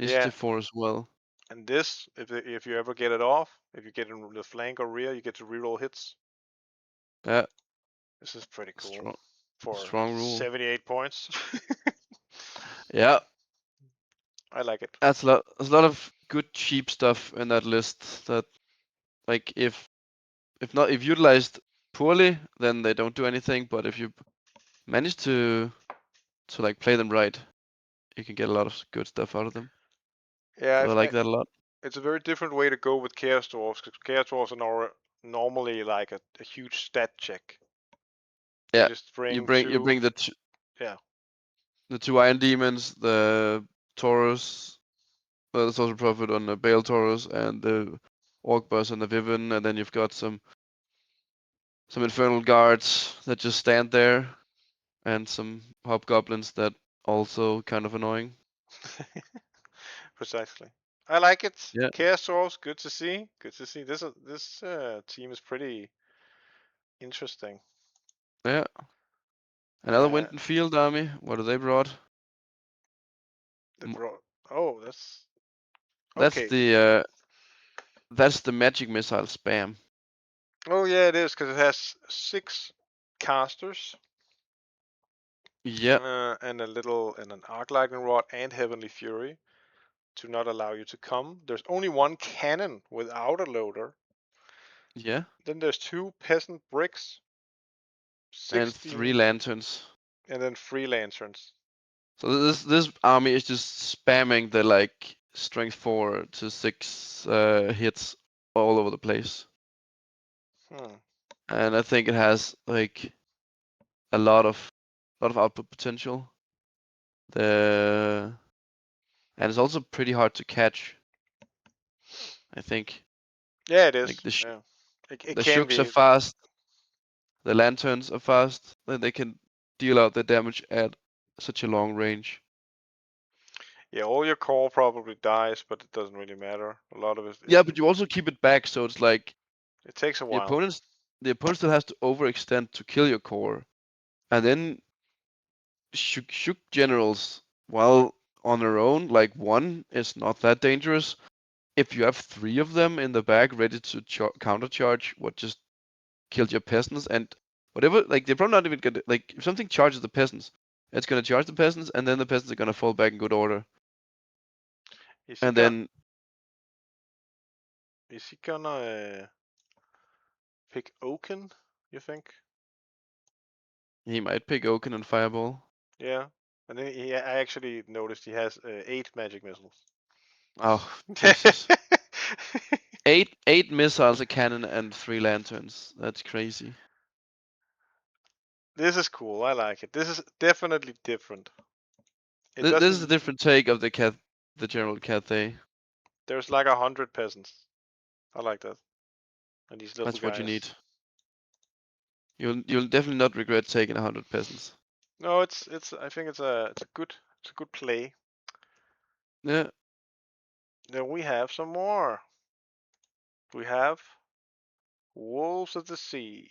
Speaker 3: Yeah,
Speaker 2: Initiative 4 as well.
Speaker 3: and this, if you ever get it off, if you get in the flank or rear, you get to reroll hits.
Speaker 2: Yeah,
Speaker 3: This is pretty cool
Speaker 2: strong
Speaker 3: for
Speaker 2: strong rule.
Speaker 3: 78 points.
Speaker 2: Yeah,
Speaker 3: I like it.
Speaker 2: that's a lot. There's a lot of good cheap stuff in that list. That like if not if utilized poorly, then they don't do anything. But if you manage to like play them right, you can get a lot of good stuff out of them.
Speaker 3: Yeah,
Speaker 2: So I like that a lot.
Speaker 3: it's a very different way to go with Chaos Dwarfs, because Chaos Dwarfs are normally like a huge stat check. You
Speaker 2: Yeah,
Speaker 3: just
Speaker 2: you
Speaker 3: bring
Speaker 2: bring
Speaker 3: two, yeah,
Speaker 2: the 2 Iron Demons, the Taurus, the Social Prophet on the Bale Taurus, and the Orc Boss on the Viven, and then you've got some Infernal Guards that just stand there, and some Hobgoblins that also kind of annoying.
Speaker 3: precisely. I like it.
Speaker 2: Yeah,
Speaker 3: Chaos Dwarfs, good to see. Good to see. This team is pretty interesting.
Speaker 2: yeah. Another
Speaker 3: Uh,
Speaker 2: Winton Field army. What have they brought?
Speaker 3: they
Speaker 2: M-
Speaker 3: brought. Oh, that's
Speaker 2: That's
Speaker 3: okay.
Speaker 2: the magic missile spam.
Speaker 3: Oh yeah, it is because it has 6 casters,
Speaker 2: Yeah,
Speaker 3: and an arc lightning rod and heavenly fury to not allow you to come. There's only 1 cannon without a loader.
Speaker 2: yeah,
Speaker 3: Then there's 2 peasant bricks,
Speaker 2: and 3
Speaker 3: 16,
Speaker 2: lanterns.
Speaker 3: and then 3 lanterns.
Speaker 2: So this army is just spamming the like strength 4 to 6 hits all over the place,
Speaker 3: Hmm.
Speaker 2: and I think it has like a lot of output potential. The and it's also pretty hard to catch. I think
Speaker 3: Yeah, it
Speaker 2: like
Speaker 3: is. Yeah, it
Speaker 2: the
Speaker 3: can
Speaker 2: shooks are
Speaker 3: be.
Speaker 2: fast, the lanterns are fast, then they can deal out the damage at such a long range.
Speaker 3: Yeah, all your core probably dies, but it doesn't really matter. A lot of it,
Speaker 2: Yeah, but you also keep it back, so it's like
Speaker 3: it takes a
Speaker 2: the
Speaker 3: while.
Speaker 2: opponents the opponent still has to overextend to kill your core, and then shook generals, while on their own, like one is not that dangerous. If you have 3 of them in the back ready to countercharge what just killed your peasants, and whatever, like they're probably not even gonna, like if something charges the peasants, it's gonna charge the peasants, and then the peasants are gonna fall back in good order,
Speaker 3: Is he
Speaker 2: and
Speaker 3: gonna?
Speaker 2: then
Speaker 3: Is he gonna pick Oaken? You think?
Speaker 2: he might pick Oaken and Fireball.
Speaker 3: Yeah. And then I actually noticed he has 8 magic missiles.
Speaker 2: Oh, Jesus. Eight missiles, a cannon, and 3 lanterns. That's crazy.
Speaker 3: This is cool. I like it. This is definitely different. It
Speaker 2: This is a
Speaker 3: doesn't.
Speaker 2: different take of the General Cathay.
Speaker 3: There's like 100 peasants. I like that. And these little
Speaker 2: That's what you
Speaker 3: guys.
Speaker 2: need. You'll definitely not regret taking 100 peasants.
Speaker 3: No, it's. I think it's a good play.
Speaker 2: Yeah,
Speaker 3: Then we have some more. We have Wolves of the Sea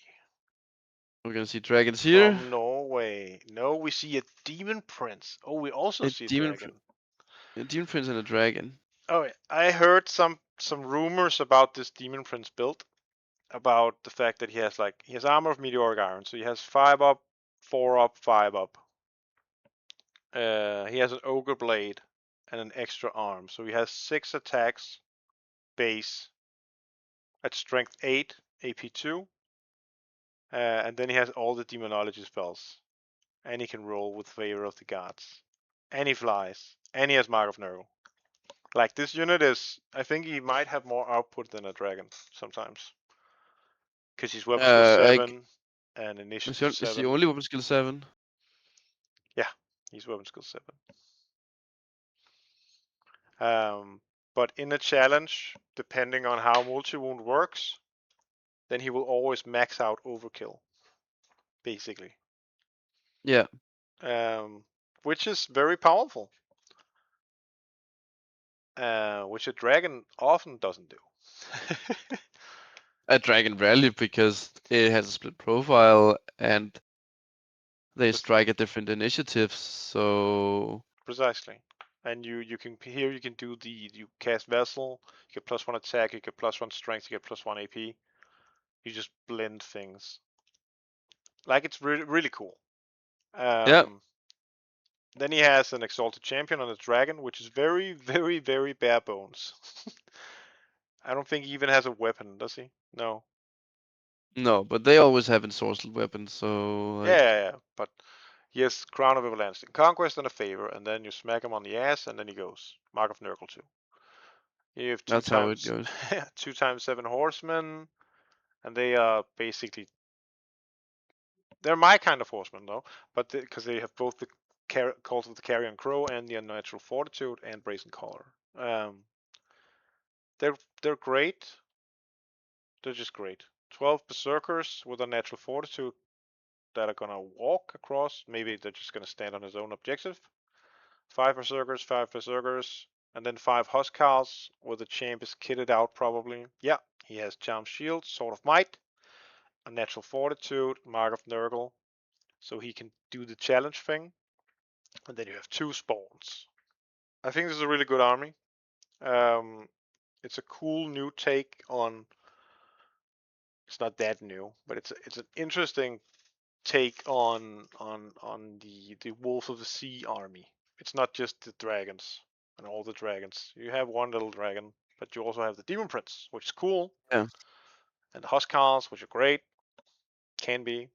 Speaker 2: we're gonna see dragons here.
Speaker 3: from Norway. No, we see a Demon Prince. Oh, we also
Speaker 2: A
Speaker 3: see a
Speaker 2: demon,
Speaker 3: dragon.
Speaker 2: a demon prince and a dragon.
Speaker 3: Oh, yeah. I heard some rumors about this Demon Prince build, about the fact that he has armor of meteoric iron, so he has 5 up, 4 up, 5 up. He has an ogre blade and an extra arm, so he has 6 attacks base at strength 8, AP 2, and then he has all the demonology spells, and he can roll with favor of the gods, and he flies, and he has Mark of Nero. Like, this unit is, I think he might have more output than a dragon sometimes, because he's weapon skill
Speaker 2: Like
Speaker 3: 7 and initiative
Speaker 2: it's the
Speaker 3: 7.
Speaker 2: only weapon skill 7.
Speaker 3: Yeah, he's weapon skill 7. But in a challenge, depending on how multi-wound works, then he will always max out overkill, basically.
Speaker 2: Yeah,
Speaker 3: Which is very powerful, which a dragon often doesn't do.
Speaker 2: a dragon rarely because it has a split profile and they
Speaker 3: Just
Speaker 2: strike at different initiatives. So
Speaker 3: precisely. And you can here you can do you cast vessel, you get +1 attack, you get +1 strength, you get +1 AP. You just blend things. Like, it's really cool.
Speaker 2: yeah,
Speaker 3: Then he has an exalted champion on the dragon, which is very, very, very bare bones. I don't think he even has a weapon, does he? No.
Speaker 2: no, but they always have ensorcelled weapons. So
Speaker 3: Yeah,
Speaker 2: like
Speaker 3: yeah, yeah. But he has Crown of Everlasting Conquest and a favor, and then you smack him on the ass, and then he goes. Mark of Nurgle 2. You have two
Speaker 2: that's how it
Speaker 3: times
Speaker 2: goes.
Speaker 3: 2 times 7 horsemen, and they are basically, they're my kind of horsemen though, but because they have both the Calls of the Carrion Crow and the Unnatural Fortitude and Brazen Collar. They're they're great. They're just great. 12 Berserkers with Unnatural Fortitude that are gonna walk across. Maybe they're just gonna stand on his own objective. 5 Berserkers, and then 5 Huskarls where the champ is kitted out probably. Yeah, he has Charm Shield, Sword of Might, Unnatural Fortitude, Mark of Nurgle, so he can do the challenge thing. And then you have 2 spawns. I think this is a really good army. It's a cool new take on. It's not that new, but it's an interesting take on the Wolves of the Sea army. It's not just the dragons and all the dragons. You have one little dragon, but you also have the Demon Prince, which is cool,
Speaker 2: Yeah,
Speaker 3: and the Huskarls, which are great, can be,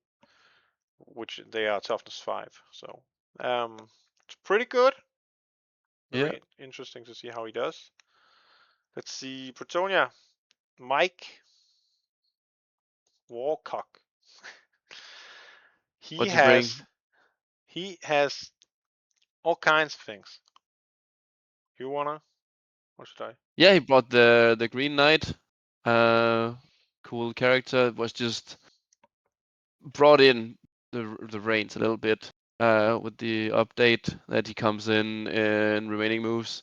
Speaker 3: which they are toughness 5. So it's pretty good.
Speaker 2: yeah.
Speaker 3: Very interesting to see how he does. Let's see, Bretonia, Mike Warcock. He
Speaker 2: What's he bring?
Speaker 3: has he has all kinds of things. You wanna? Or should I?
Speaker 2: Yeah, he brought the Green Knight. Cool character. Was just brought in the reins a little bit with the update that he comes in remaining moves.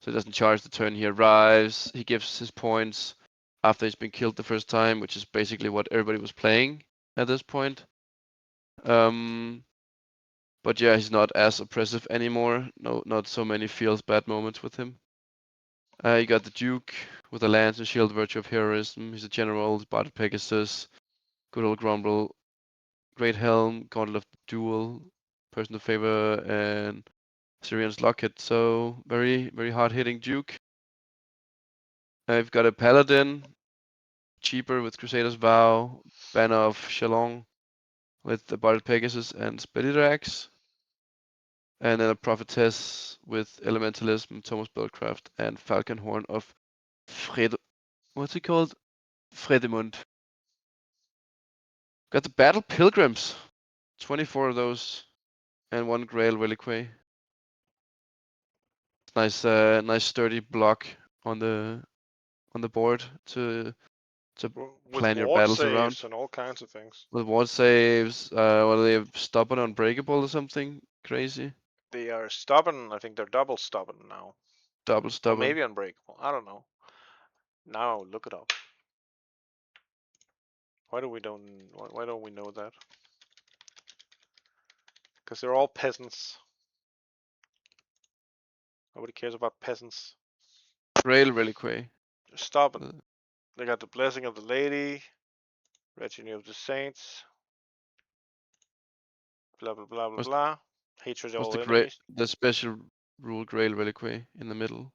Speaker 2: So he doesn't charge the turn he arrives. He gives his points after he's been killed the first time, which is basically what everybody was playing at this point. Um, but yeah, he's not as oppressive anymore. No, not so many feels bad moments with him. You got the Duke with a lance and shield, virtue of heroism. He's a general, Bard of Pegasus, good old Grumble, Great Helm, Gauntlet of the Duel, Person of Favor, and Syrian's Locket. So very, very hard hitting Duke. I've got a Paladin, cheaper with Crusader's Vow, Banner of Shalong with the Bard of Pegasus and Spellidrax. And then a prophetess with elementalism, Thomas Belcraft, and Falcon Horn of what's it called? Fredemund. Got the Battle Pilgrims, 24 of those, and 1 Grail Reliquary. Nice, nice sturdy block on the board to
Speaker 3: With
Speaker 2: plan your
Speaker 3: ward
Speaker 2: battles around.
Speaker 3: saves and all kinds of things.
Speaker 2: With ward saves, what are they, stubborn, unbreakable or something crazy?
Speaker 3: They are stubborn. I think they're double stubborn now.
Speaker 2: Double
Speaker 3: Or
Speaker 2: stubborn.
Speaker 3: maybe unbreakable. I don't know. Now look it up. Why don't we know that? Because they're all peasants. Nobody cares about peasants.
Speaker 2: Grail Reliquary.
Speaker 3: They're stubborn. They got the blessing of the lady, retinue of the saints, blah blah blah blah
Speaker 2: What's,
Speaker 3: blah. Hatred of
Speaker 2: what's
Speaker 3: all enemies.
Speaker 2: the special rule Grail Reliquary in the middle?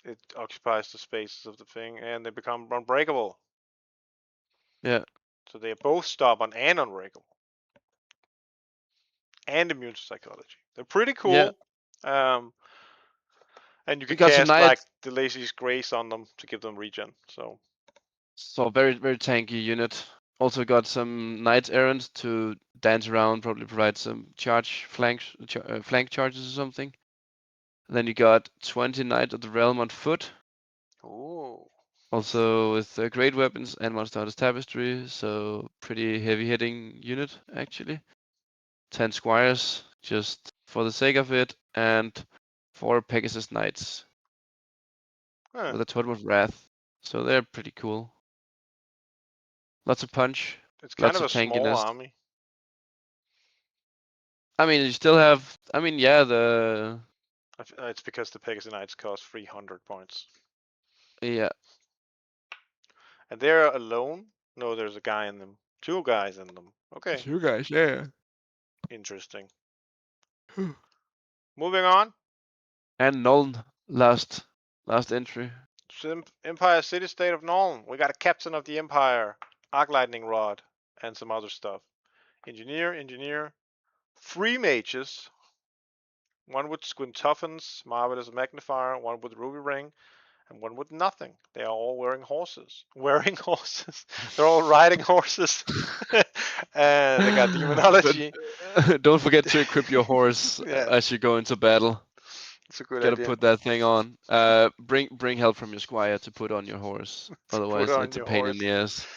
Speaker 3: It occupies the spaces of the thing, and they become unbreakable.
Speaker 2: Yeah.
Speaker 3: So they are both stubborn and unbreakable, and immune to psychology. They're pretty
Speaker 2: Yeah.
Speaker 3: cool. And you
Speaker 2: We
Speaker 3: can
Speaker 2: got some
Speaker 3: cast like
Speaker 2: knights.
Speaker 3: the Lazy's Grace on them to give them regen.
Speaker 2: So very, very tanky unit. Also got some knight errant to dance around, probably provide some flank charges or something. And then you got 20 Knight of the Realm on foot.
Speaker 3: Ooh.
Speaker 2: Also with great weapons and Monster Hunter's Tapestry, so pretty heavy hitting unit actually. 10 Squires just for the sake of it, and 4 Pegasus Knights
Speaker 3: Huh.
Speaker 2: with a Totem of Wrath. So they're pretty cool. Lots of punch,
Speaker 3: It's kind
Speaker 2: lots
Speaker 3: of
Speaker 2: of
Speaker 3: a small
Speaker 2: tankiness.
Speaker 3: army.
Speaker 2: I mean, you still have. I mean, yeah,
Speaker 3: It's because the Pegasus Knights cost 300 points.
Speaker 2: yeah.
Speaker 3: And they're alone? No, there's a guy in them. 2 guys in them. Okay.
Speaker 2: You guys, yeah.
Speaker 3: Interesting. Moving on.
Speaker 2: And Nuln, last entry.
Speaker 3: Empire City State of Nuln. We got a captain of the Empire, Arc Lightning Rod, and some other stuff. Engineer. 3 mages. 1 with Squintuffins, Marvelous Magnifier, 1 with Ruby Ring, and 1 with nothing. They are all wearing horses. Wearing horses. They're all riding horses. And they got demonology.
Speaker 2: Don't forget to equip your horse
Speaker 3: Yeah,
Speaker 2: as you go into battle.
Speaker 3: it's a good
Speaker 2: Gotta
Speaker 3: idea.
Speaker 2: put that thing on. Bring help from your squire to put on your horse.
Speaker 3: To put
Speaker 2: Otherwise,
Speaker 3: on
Speaker 2: it's a
Speaker 3: your
Speaker 2: pain in
Speaker 3: horse.
Speaker 2: the ass.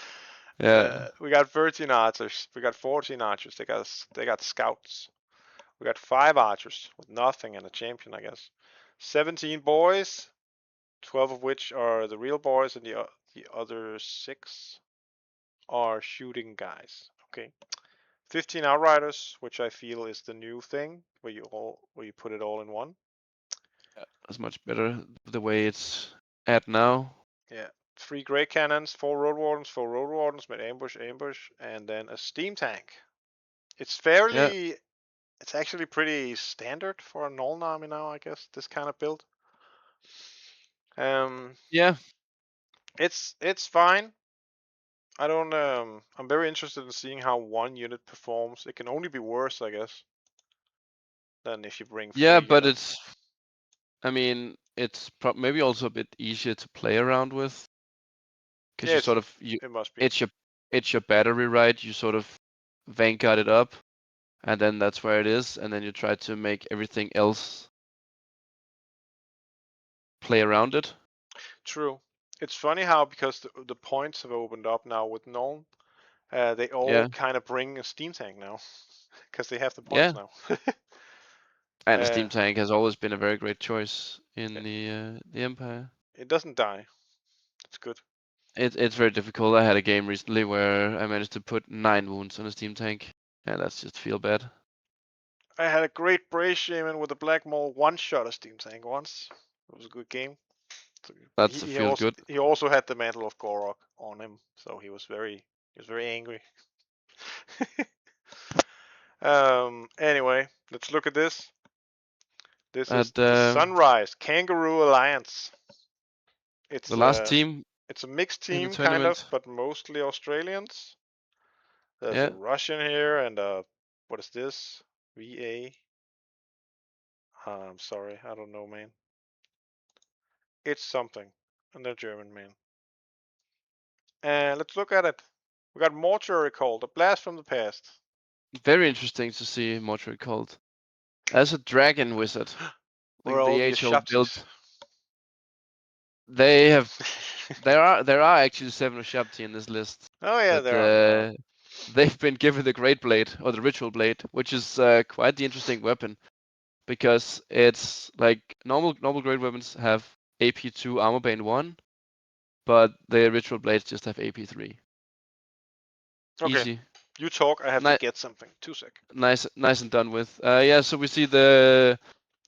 Speaker 2: Yeah.
Speaker 3: We got 13 archers. We got 14 archers. They got scouts. We got 5 archers with nothing and a champion, I guess. 17 boys, 12 of which are the real boys, and the other 6 are shooting guys. Okay. 15 outriders, which I feel is the new thing, where you put it all in one.
Speaker 2: That's much better the way it's at now.
Speaker 3: Yeah. 3 great cannons, 4 road wardens with ambush, and then a steam tank. It's
Speaker 2: Yeah.
Speaker 3: it's actually pretty standard for a Nuln army now, I guess, this kind of build.
Speaker 2: Yeah.
Speaker 3: It's fine. I'm very interested in seeing how 1 unit performs. It can only be worse, I guess, than if you bring
Speaker 2: Yeah,
Speaker 3: 3
Speaker 2: but
Speaker 3: units.
Speaker 2: it's. I mean, it's maybe also a bit easier to play around with, because
Speaker 3: Yeah,
Speaker 2: you sort of
Speaker 3: it must be.
Speaker 2: it's your battery, right? You sort of vanguard it up, and then that's where it is, and then you try to make everything else play around it.
Speaker 3: True. It's funny how, because the points have opened up now with Nuln, they all
Speaker 2: Yeah.
Speaker 3: kind of bring a steam tank now, because they have the
Speaker 2: Yeah.
Speaker 3: points now.
Speaker 2: And a steam tank has always been a very great choice in
Speaker 3: Yeah.
Speaker 2: the Empire.
Speaker 3: It doesn't die. It's good.
Speaker 2: It's very difficult. I had a game recently where I managed to put 9 wounds on a steam tank, and that's just feel bad.
Speaker 3: I had a great Brave Shaman with a Black Maul one-shot a steam tank once. It was a good game.
Speaker 2: That's a feel good.
Speaker 3: He also had the Mantle of Gorok on him, so he was very angry. Anyway, let's look at this. This is
Speaker 2: At
Speaker 3: the Sunrise Kangaroo Alliance.
Speaker 2: the last team
Speaker 3: It's a mixed
Speaker 2: in the
Speaker 3: team, kind of,
Speaker 2: tournament.
Speaker 3: but mostly Australians. There's a
Speaker 2: Yeah.
Speaker 3: Russian here and a What is this? VA. I'm sorry, I don't know, man. It's something, and they're German, man. And let's look at it. We got Mortuary Cult, a blast from the past.
Speaker 2: Very interesting to see Mortuary Cult. As a dragon wizard,
Speaker 3: Where are
Speaker 2: like
Speaker 3: all
Speaker 2: the
Speaker 3: the
Speaker 2: age-old build,
Speaker 3: Ashaptis?
Speaker 2: they have there are actually 7 Ushabti in this list,
Speaker 3: Oh yeah,
Speaker 2: but
Speaker 3: there are.
Speaker 2: they've been given the Great Blade or the Ritual Blade, which is quite the interesting weapon because it's like normal great weapons have AP2 armor bane 1, but the Ritual Blades just have AP3.
Speaker 3: Okay,
Speaker 2: Easy.
Speaker 3: you talk. I have to
Speaker 2: Ni
Speaker 3: get something. 2 sec.
Speaker 2: nice and done with. Yeah, so we see the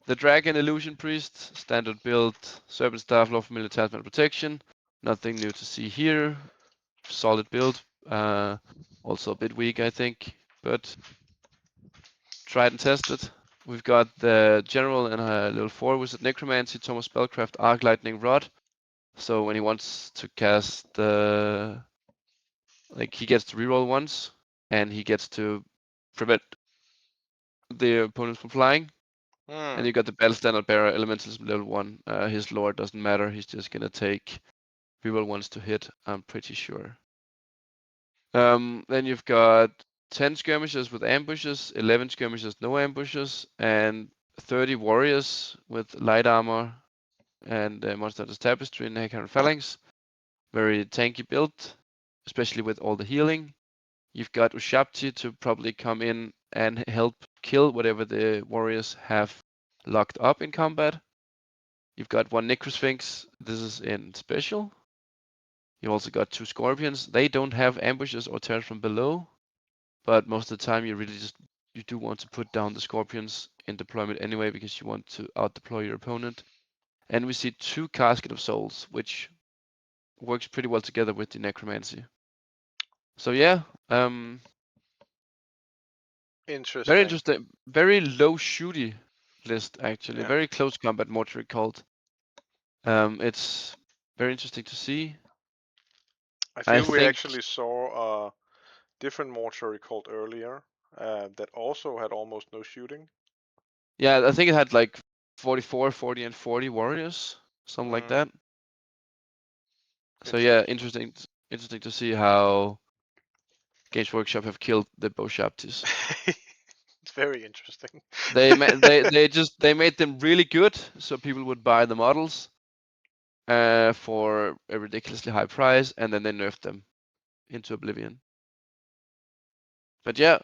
Speaker 2: Dragon Illusion Priest, standard build, Serpent Staff, Lawful Melee Attachment Protection. Nothing new to see here. Solid build. Also a bit weak, I think, but tried and tested. We've got the General and a level 4 Wizard Necromancy, Thomas Spellcraft, Arc Lightning Rod. So when he wants to cast the like he gets to reroll once, and he gets to prevent the opponents from flying. And
Speaker 3: Hmm.
Speaker 2: you got the Battle Standard Bearer, Elementalism level 1. His lore doesn't matter, he's just gonna take reroll ones to hit, I'm pretty sure. Then you've got 10 skirmishers with ambushes, 11 skirmishers no ambushes, and 30 warriors with light armor and Monster Hunter's Tapestry and Hecarim Phalanx. Very tanky build, especially with all the healing. You've got Ushabti to probably come in and help kill whatever the warriors have locked up in combat. You've got 1 Necrosphinx. This is in special. You've also got 2 Scorpions. They don't have ambushes or terrors from below, but most of the time you do want to put down the Scorpions in deployment anyway because you want to out-deploy your opponent. And we see 2 Casket of Souls, which works pretty well together with the Necromancy. So yeah, very
Speaker 3: Interesting.
Speaker 2: interesting. Very low shooty list actually.
Speaker 3: Yeah.
Speaker 2: Very close combat Mortuary Cult. It's very interesting to see.
Speaker 3: I
Speaker 2: I
Speaker 3: feel we
Speaker 2: think,
Speaker 3: actually saw a different mortuary cult earlier that also had almost no shooting.
Speaker 2: yeah, I think it had like 44, 40, and 40 warriors, something like
Speaker 3: Mm,
Speaker 2: that. So yeah,
Speaker 3: interesting.
Speaker 2: interesting to see how Games Workshop have killed the Boshaptis.
Speaker 3: It's very interesting.
Speaker 2: They made them really good, so people would buy the models for a ridiculously high price, and then they nerfed them into oblivion. But yeah,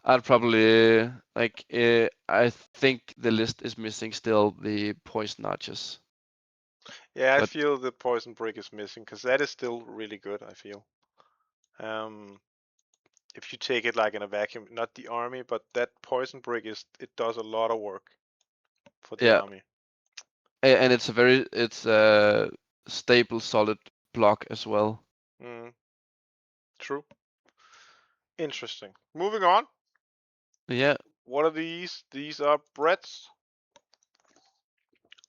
Speaker 2: I'd probably I think the list is missing still the poison archers.
Speaker 3: Yeah, I
Speaker 2: But
Speaker 3: feel the poison brick is missing because that is still really good. I feel. If you take it like in a vacuum, not the army, but that poison brick it does a lot of work for the
Speaker 2: yeah,
Speaker 3: army.
Speaker 2: and it's a stable, solid block as well.
Speaker 3: Mm, true. Interesting. Moving on.
Speaker 2: Yeah,
Speaker 3: What are these? These are Brett's.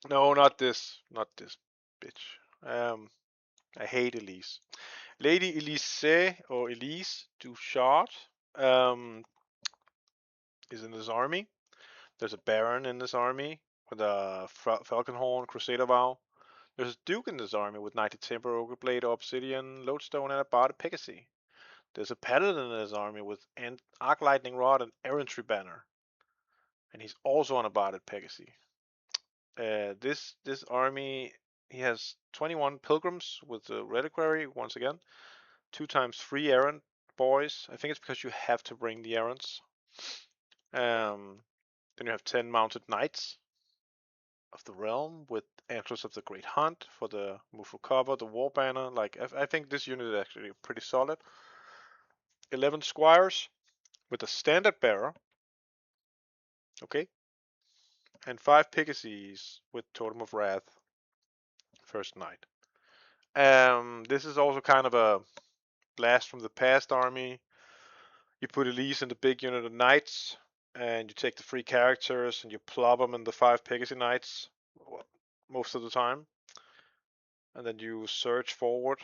Speaker 3: No, not this. Not this bitch. I hate Elise. Lady Elise or Elise Duchard is in this army. There's a Baron in this army with a Falcon Horn, Crusader Vow. There's a Duke in this army with Knighted Temper, Ogre Blade, Obsidian, Lodestone, and a Barded Pegasus. There's a Paladin in this army with Arc Lightning Rod and Errantry Banner. And he's also on a Barded Pegasus. This army, he has 21 pilgrims with the reliquary once again, 2 times free errant boys. I think it's because you have to bring the errants. Then you have 10 mounted knights of the realm with Antlers of the Great Hunt for the move for cover, the war banner. Like I think this unit is actually pretty solid. 11 squires with a standard bearer. Okay. And 5 Pegasus with Totem of Wrath. First knight. This is also kind of a blast from the past army. You put Elise in the big unit of knights, and you take the 3 characters and you plop them in the 5 Pegasus knights most of the time. And then you search forward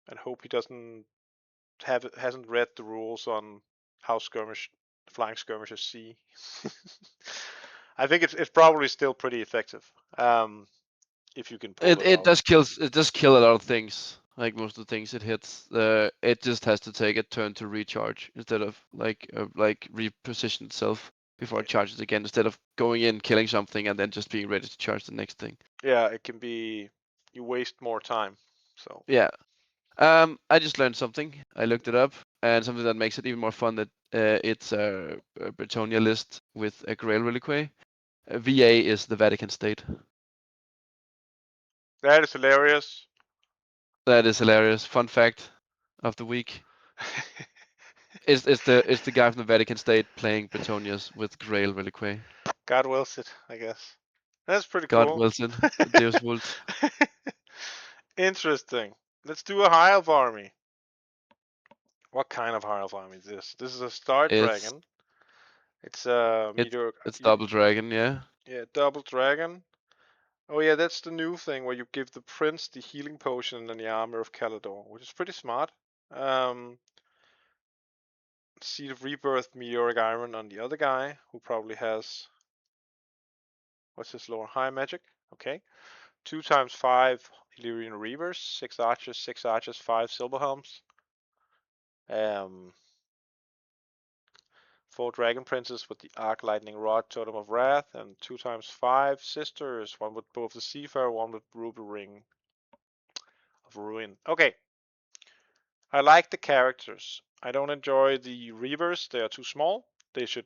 Speaker 3: and hope he hasn't read the rules on how skirmish Flying Skirmishers C. I think it's probably still pretty effective. If you can pull it
Speaker 2: It
Speaker 3: out.
Speaker 2: does kill a lot of things. Like most of the things it hits, it just has to take a turn to recharge instead of like reposition itself before it charges again, instead of going in, killing something, and then just being ready to charge the next thing.
Speaker 3: Yeah, it can be. You waste more time. So
Speaker 2: Yeah. I just learned something. I looked it up, and something that makes it even more fun, that it's a Bretonia list with a Grail Reliquary. VA is the Vatican State.
Speaker 3: that is hilarious.
Speaker 2: That is hilarious. Fun fact of the week. It's the guy from the Vatican State playing Bretonias with Grail Reliquary.
Speaker 3: God wills it, I guess. That's pretty
Speaker 2: God
Speaker 3: cool.
Speaker 2: Wilson, Deus Vult.
Speaker 3: Interesting. Let's do a High Elf army. What kind of High Elf army is this? This is a Star
Speaker 2: It's
Speaker 3: Dragon. It's a
Speaker 2: it's
Speaker 3: meteor.
Speaker 2: it's Double Dragon, yeah.
Speaker 3: Yeah, double dragon. Oh yeah, that's the new thing where you give the prince the healing potion and the armor of Calador, which is pretty smart. Um, Seed of Rebirth, Meteoric Iron on the other guy, who probably has, what's his lore? High magic. Okay. 2 times 5 Illyrian Reavers, 6 archers, 5 silver helms. 4 dragon princes with the arc lightning rod, totem of wrath, and 2 times 5 sisters, one with both the seafarer, one with ruby ring of ruin. Okay. I like the characters. I don't enjoy the Reavers. They are too small. They should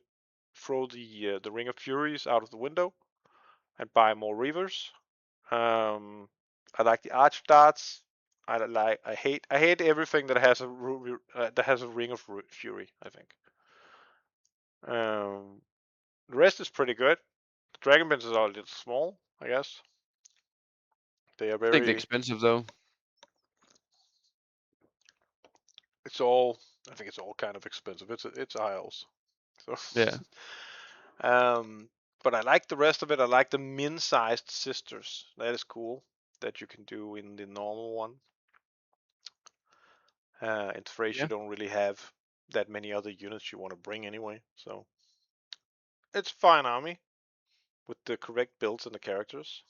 Speaker 3: throw the Ring of Furies out of the window and buy more Reavers. I like the Archdarts. I hate everything that has a Ring of Fury. I think. The rest is pretty good. The Dragon Princes are a little small, I guess. They are
Speaker 2: I think they're
Speaker 3: very.
Speaker 2: expensive though.
Speaker 3: It's all. I think it's all kind of expensive. It's Isles. So.
Speaker 2: Yeah.
Speaker 3: Um, but I like the rest of it. I like the min-sized sisters. That is cool. That you can do in the normal one. In Thrace,
Speaker 2: Yeah.
Speaker 3: you don't really have that many other units you want to bring anyway. So it's a fine army with the correct builds and the characters.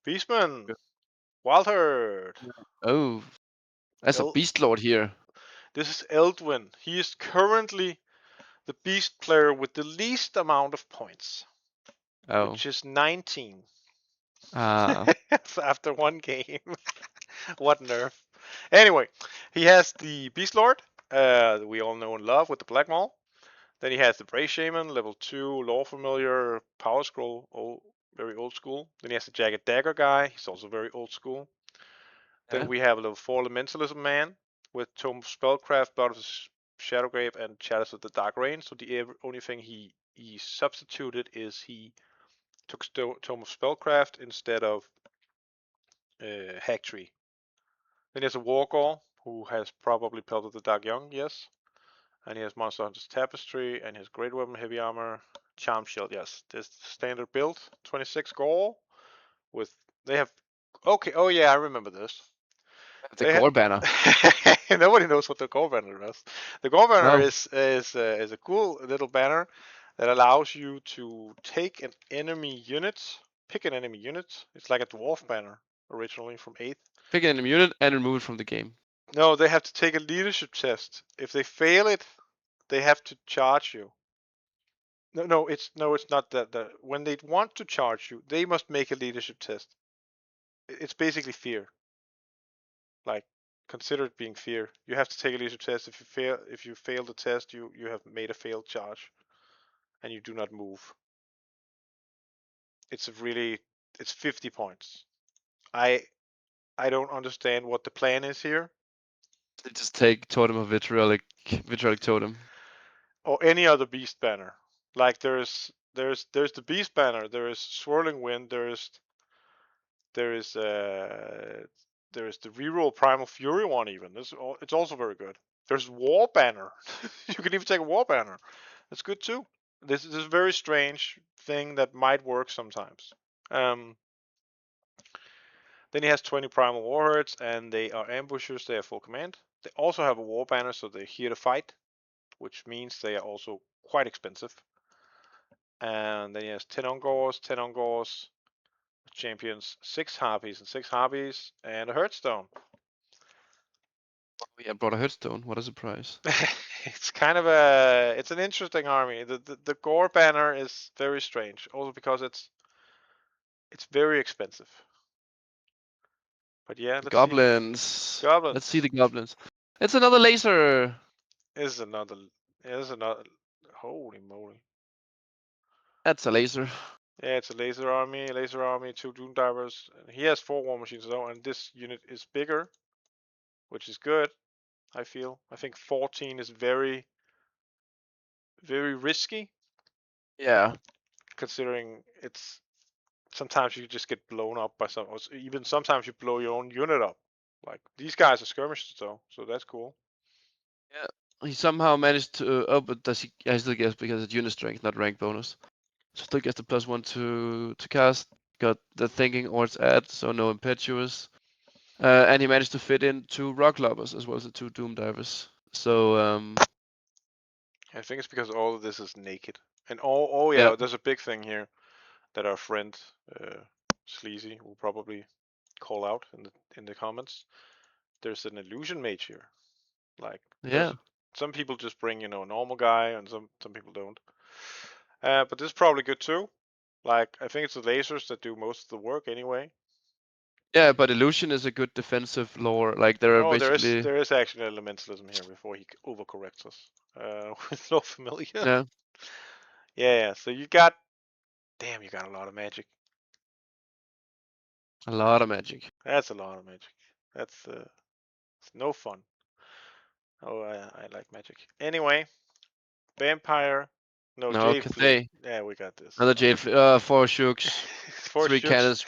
Speaker 3: Beastman,
Speaker 2: Yeah.
Speaker 3: Wild Herd.
Speaker 2: Oh, that's a
Speaker 3: El-
Speaker 2: Beast Lord here.
Speaker 3: this is Eldwin. He is currently the beast player with the least amount of points,
Speaker 2: Oh.
Speaker 3: which is 19.
Speaker 2: Ah.
Speaker 3: After one game. What nerf. Anyway, he has the Beast Lord, that we all know and love with the Black Maul. Then he has the Bray Shaman, level 2, Lore Familiar, Power Scroll, very old school. Then he has the Jagged Dagger guy, he's also very old school. Then
Speaker 2: Yeah.
Speaker 3: we have a level 4 Elementalism man with Tome of Spellcraft, Blood of the Shadowgrave, and Shadows of the Dark Reign. So the only thing he substituted is he took Tome of Spellcraft instead of Hack Tree. Then he has a Wargore, who has probably pelted the Dark Young, yes. And he has Monster Hunter's Tapestry, and he has Great Weapon, Heavy Armor, Charm Shield, yes. This standard build, 26 Gore, with, they have, okay, oh yeah, I remember this.
Speaker 2: The
Speaker 3: They
Speaker 2: Gore Banner.
Speaker 3: nobody knows what the Gore Banner is. The Gore Banner
Speaker 2: No.
Speaker 3: is a cool little banner that allows you to take an enemy unit, pick an enemy unit. It's like a dwarf banner originally from 8th.
Speaker 2: Pick an enemy unit and remove it from the game.
Speaker 3: No, they have to take a leadership test. If they fail it, they have to charge you. It's not that. When they want to charge you, they must make a leadership test. It's basically fear. Like, consider it being fear. You have to take a leadership test. If you fail the test, you have made a failed charge, and you do not move. It's 50 points. I I don't understand what the plan is here.
Speaker 2: They just take Totem of Vitriolic Totem.
Speaker 3: Or any other beast banner. Like there's the beast banner. There is swirling wind. There is the reroll primal fury one even. It's also very good. There's war banner. You can even take a war banner. That's good too. This is a very strange thing that might work sometimes. Um, then he has 20 primal warheads, and they are ambushers. They have full command. They also have a war banner, so they're here to fight. which means they are also quite expensive. And then he has 10 Ungors, champions 6 Harpies and 6 Harpies, and a Hearthstone.
Speaker 2: Yeah, brought a headstone. What a surprise.
Speaker 3: It's kind of it's an interesting army. The Gore banner is very strange, also because it's very expensive. But yeah, let's see.
Speaker 2: Goblins. Let's see
Speaker 3: Goblins.
Speaker 2: the goblins. It's another laser.
Speaker 3: Is another. Is another. Holy moly!
Speaker 2: That's a laser.
Speaker 3: Yeah, it's a laser army. Laser army, 2 Doom Divers. He has 4 War Machines though, and this unit is bigger, which is good. I feel. I think 14 is very, very risky,
Speaker 2: Yeah.
Speaker 3: considering it's sometimes you just get blown up by some, or even sometimes you blow your own unit up. Like these guys are skirmishers though, so that's cool.
Speaker 2: Yeah. He somehow managed to. Oh, but does he? I still guess because it's unit strength, not rank bonus. So still gets the +1 to cast. Got the thinking Orcs add, so no impetuous. And he managed to fit in 2 rock lobbers as well as the 2 doom divers. So
Speaker 3: I think it's because all of this is naked. And oh
Speaker 2: yeah,
Speaker 3: yeah, there's a big thing here that our friend Sleazy will probably call out in the comments. There's an illusion mage here. Like there's
Speaker 2: yeah,
Speaker 3: some people just bring, a normal guy, and some people don't. But this is probably good too. Like I think it's the lasers that do most of the work anyway.
Speaker 2: yeah. But illusion is a good defensive lore. Like there are
Speaker 3: Oh, there is
Speaker 2: basically
Speaker 3: actually elementalism here before he overcorrects us. With no familiar.
Speaker 2: yeah,
Speaker 3: Yeah. So you got, damn, you got a lot of magic.
Speaker 2: a lot of magic.
Speaker 3: That's a lot of magic. That's it's no fun. Oh, I like magic. Anyway, vampire. No,
Speaker 2: No,
Speaker 3: jade fleet.
Speaker 2: Cathay,
Speaker 3: Yeah, we got this.
Speaker 2: another jade, 4 shooks,
Speaker 3: 4
Speaker 2: 3
Speaker 3: shooks,
Speaker 2: cannons.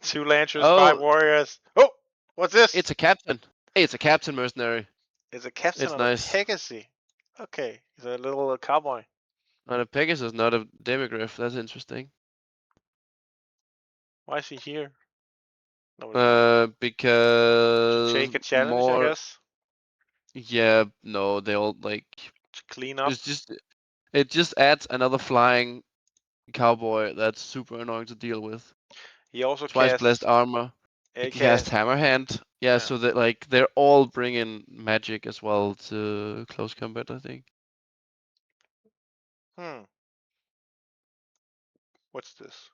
Speaker 3: 2 lancers, 5
Speaker 2: Oh,
Speaker 3: warriors. Oh, what's this?
Speaker 2: it's a captain. Hey, it's a captain mercenary.
Speaker 3: It's a captain
Speaker 2: It's
Speaker 3: on a
Speaker 2: nice.
Speaker 3: Pegasus. Okay, he's a little cowboy.
Speaker 2: And a Pegasus, not a demigryph. That's interesting.
Speaker 3: Why is he here? Nobody knows. To
Speaker 2: Because
Speaker 3: take a challenge, I
Speaker 2: more.
Speaker 3: guess.
Speaker 2: Yeah, no, they all like.
Speaker 3: To clean up.
Speaker 2: It's just it just adds another flying cowboy that's super annoying to deal with.
Speaker 3: He also
Speaker 2: Twice blessed
Speaker 3: casts
Speaker 2: armor. He can cast
Speaker 3: cast.
Speaker 2: Hammerhand. Yeah,
Speaker 3: Yeah.
Speaker 2: so that like they're all bringing magic as well to close combat. I think.
Speaker 3: Hmm. What's this?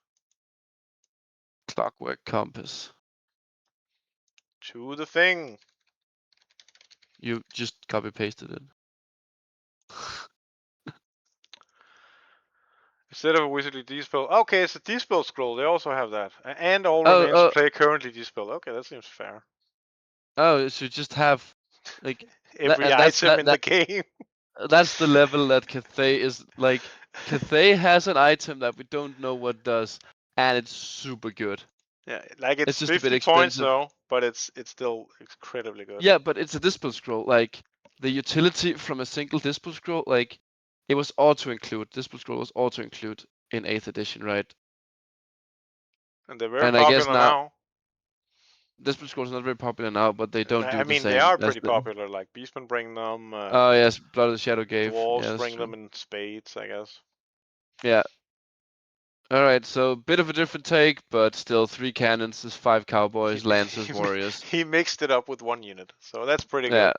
Speaker 2: Clockwork compass.
Speaker 3: To the thing.
Speaker 2: You just copy pasted it.
Speaker 3: Instead of a wizardly dispel. Okay, it's a dispel scroll. They also have that. And all
Speaker 2: Oh,
Speaker 3: remains to play currently dispel. Okay, that seems fair.
Speaker 2: oh, so you just have like
Speaker 3: Every
Speaker 2: and that's
Speaker 3: item in the game.
Speaker 2: that's the level that Cathay is like. Cathay has an item that we don't know what does, and it's super good.
Speaker 3: Yeah, like
Speaker 2: It's
Speaker 3: it's
Speaker 2: just a bit
Speaker 3: 50 points
Speaker 2: expensive.
Speaker 3: though, but it's still incredibly good.
Speaker 2: Yeah, but it's a dispel scroll. Like the utility from a single dispel scroll, like it was auto include. Dispel scroll was auto include in 8th edition, right?
Speaker 3: And they're very
Speaker 2: And I guess
Speaker 3: popular
Speaker 2: now
Speaker 3: now.
Speaker 2: dispel scroll is not very popular now, but they don't
Speaker 3: I
Speaker 2: do the
Speaker 3: mean, they
Speaker 2: same
Speaker 3: are
Speaker 2: as
Speaker 3: pretty
Speaker 2: the.
Speaker 3: popular. Like Beastmen bring them.
Speaker 2: Oh yes, Blood of the Shadow gave.
Speaker 3: Dwarves
Speaker 2: Yeah, that's
Speaker 3: bring them
Speaker 2: true.
Speaker 3: in spades, I guess.
Speaker 2: Yeah. All right, so bit of a different take, but still 3 cannons, is 5
Speaker 3: He
Speaker 2: cowboys, lancers, warriors.
Speaker 3: he mixed it up with 1 unit, so that's pretty good.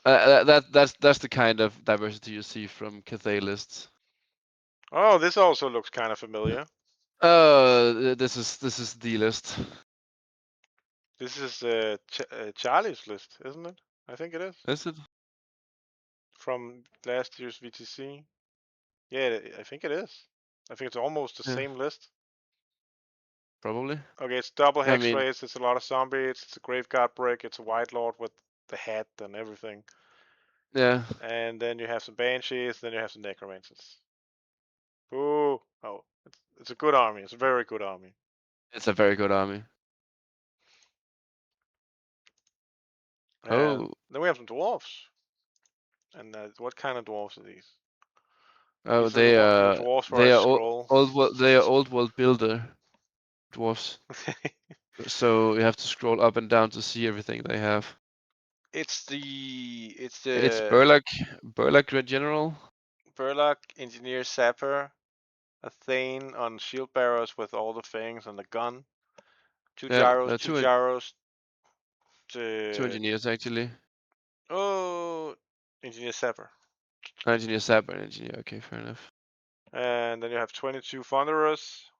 Speaker 2: Yeah, that's the kind of diversity you see from Cathay lists.
Speaker 3: Oh, this also looks kind of familiar.
Speaker 2: This is the list.
Speaker 3: This is Charlie's list, isn't it? I think it is.
Speaker 2: Is it?
Speaker 3: From last year's VTC. Yeah, I think it is. I think it's almost the
Speaker 2: Yeah,
Speaker 3: same list.
Speaker 2: probably.
Speaker 3: Okay, it's double
Speaker 2: I
Speaker 3: hex
Speaker 2: mean,
Speaker 3: race. It's a lot of zombies. It's a graveguard brick. It's a white lord with the hat and everything.
Speaker 2: yeah,
Speaker 3: And then you have some banshees. Then you have some necromancers. Ooh, oh, it's a good army. It's a very good army.
Speaker 2: it's a very good army.
Speaker 3: And
Speaker 2: Oh,
Speaker 3: then we have some dwarves. And what kind of dwarves are these?
Speaker 2: oh,
Speaker 3: These are the dwarves for our
Speaker 2: they are
Speaker 3: scroll.
Speaker 2: they are old world builder dwarfs. So you have to scroll up and down to see everything they have.
Speaker 3: It's the
Speaker 2: It's Burlock General.
Speaker 3: Burlock Engineer Sapper, a Thane on shield barrows with all the fangs and the gun. Two
Speaker 2: Yeah,
Speaker 3: gyros, two gyros.
Speaker 2: two engineers actually.
Speaker 3: Oh, Engineer Sapper.
Speaker 2: Engineer Sapper, engineer. Okay, fair enough.
Speaker 3: And then you have 22 Thunderers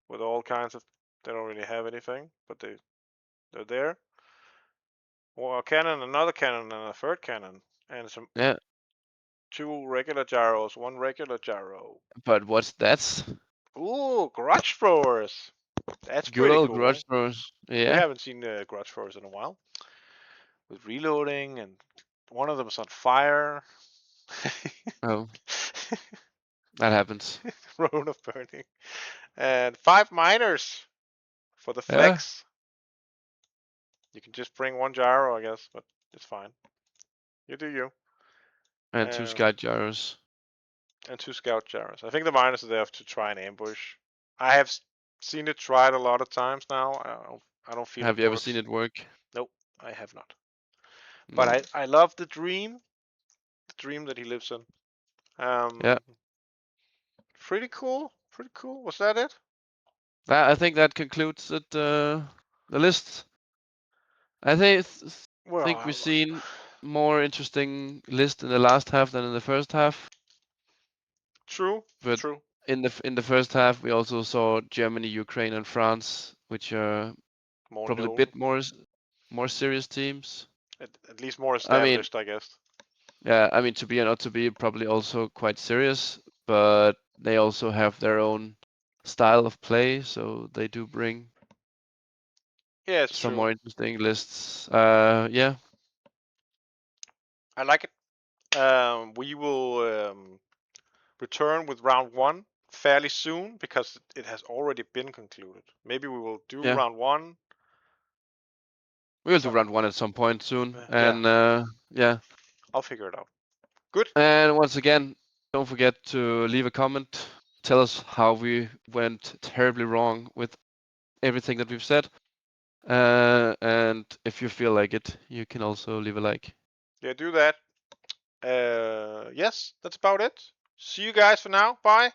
Speaker 3: with all kinds of. They don't really have anything, but they're there. Well, a cannon, another cannon, and a third cannon, and some
Speaker 2: Yeah,
Speaker 3: two regular gyros, one regular gyro.
Speaker 2: but what's that?
Speaker 3: Ooh, grudge throwers. That's
Speaker 2: Good
Speaker 3: pretty
Speaker 2: old
Speaker 3: cool.
Speaker 2: grudge throwers.
Speaker 3: We
Speaker 2: Yeah.
Speaker 3: haven't seen grudge throwers in a while. With reloading, and one of them is on fire.
Speaker 2: Oh, that happens.
Speaker 3: Road of burning. And 5 miners for the
Speaker 2: Yeah,
Speaker 3: flex. You can just bring one gyro, I guess, but it's fine. You do you.
Speaker 2: and two
Speaker 3: Um,
Speaker 2: scout gyros.
Speaker 3: and 2 scout gyros. I think the miners are there to try and ambush. I have seen it tried a lot of times now. I don't feel
Speaker 2: Have
Speaker 3: it
Speaker 2: you ever seen
Speaker 3: works.
Speaker 2: it work?
Speaker 3: Nope, I have not. But
Speaker 2: No.
Speaker 3: I love the dream that he lives in.
Speaker 2: Yeah.
Speaker 3: Pretty cool. Pretty cool. Was that it?
Speaker 2: I think that concludes it. The list. I
Speaker 3: Where
Speaker 2: think
Speaker 3: are
Speaker 2: we've seen more interesting list in the last half than in the first half.
Speaker 3: True.
Speaker 2: But
Speaker 3: True.
Speaker 2: in the first half, we also saw Germany, Ukraine, and France, which are
Speaker 3: More
Speaker 2: probably a
Speaker 3: known.
Speaker 2: bit more serious teams.
Speaker 3: At least more
Speaker 2: I mean,
Speaker 3: established, I guess.
Speaker 2: yeah, I mean to be or not to be, probably also quite serious, but they also have their own style of play, so they do bring
Speaker 3: Yeah, it's
Speaker 2: some
Speaker 3: true.
Speaker 2: more interesting lists. Yeah,
Speaker 3: I like it. We will return with round 1 fairly soon because it has already been concluded. Maybe we will do
Speaker 2: yeah,
Speaker 3: round 1.
Speaker 2: we will do
Speaker 3: Some,
Speaker 2: round one at some point soon,
Speaker 3: yeah,
Speaker 2: and yeah.
Speaker 3: I'll figure it out. Good.
Speaker 2: And once again, don't forget to leave a comment. Tell us how we went terribly wrong with everything that we've said. And if you feel like it, you can also leave a like.
Speaker 3: Yeah, do that. Yes, that's about it. See you guys for now. Bye.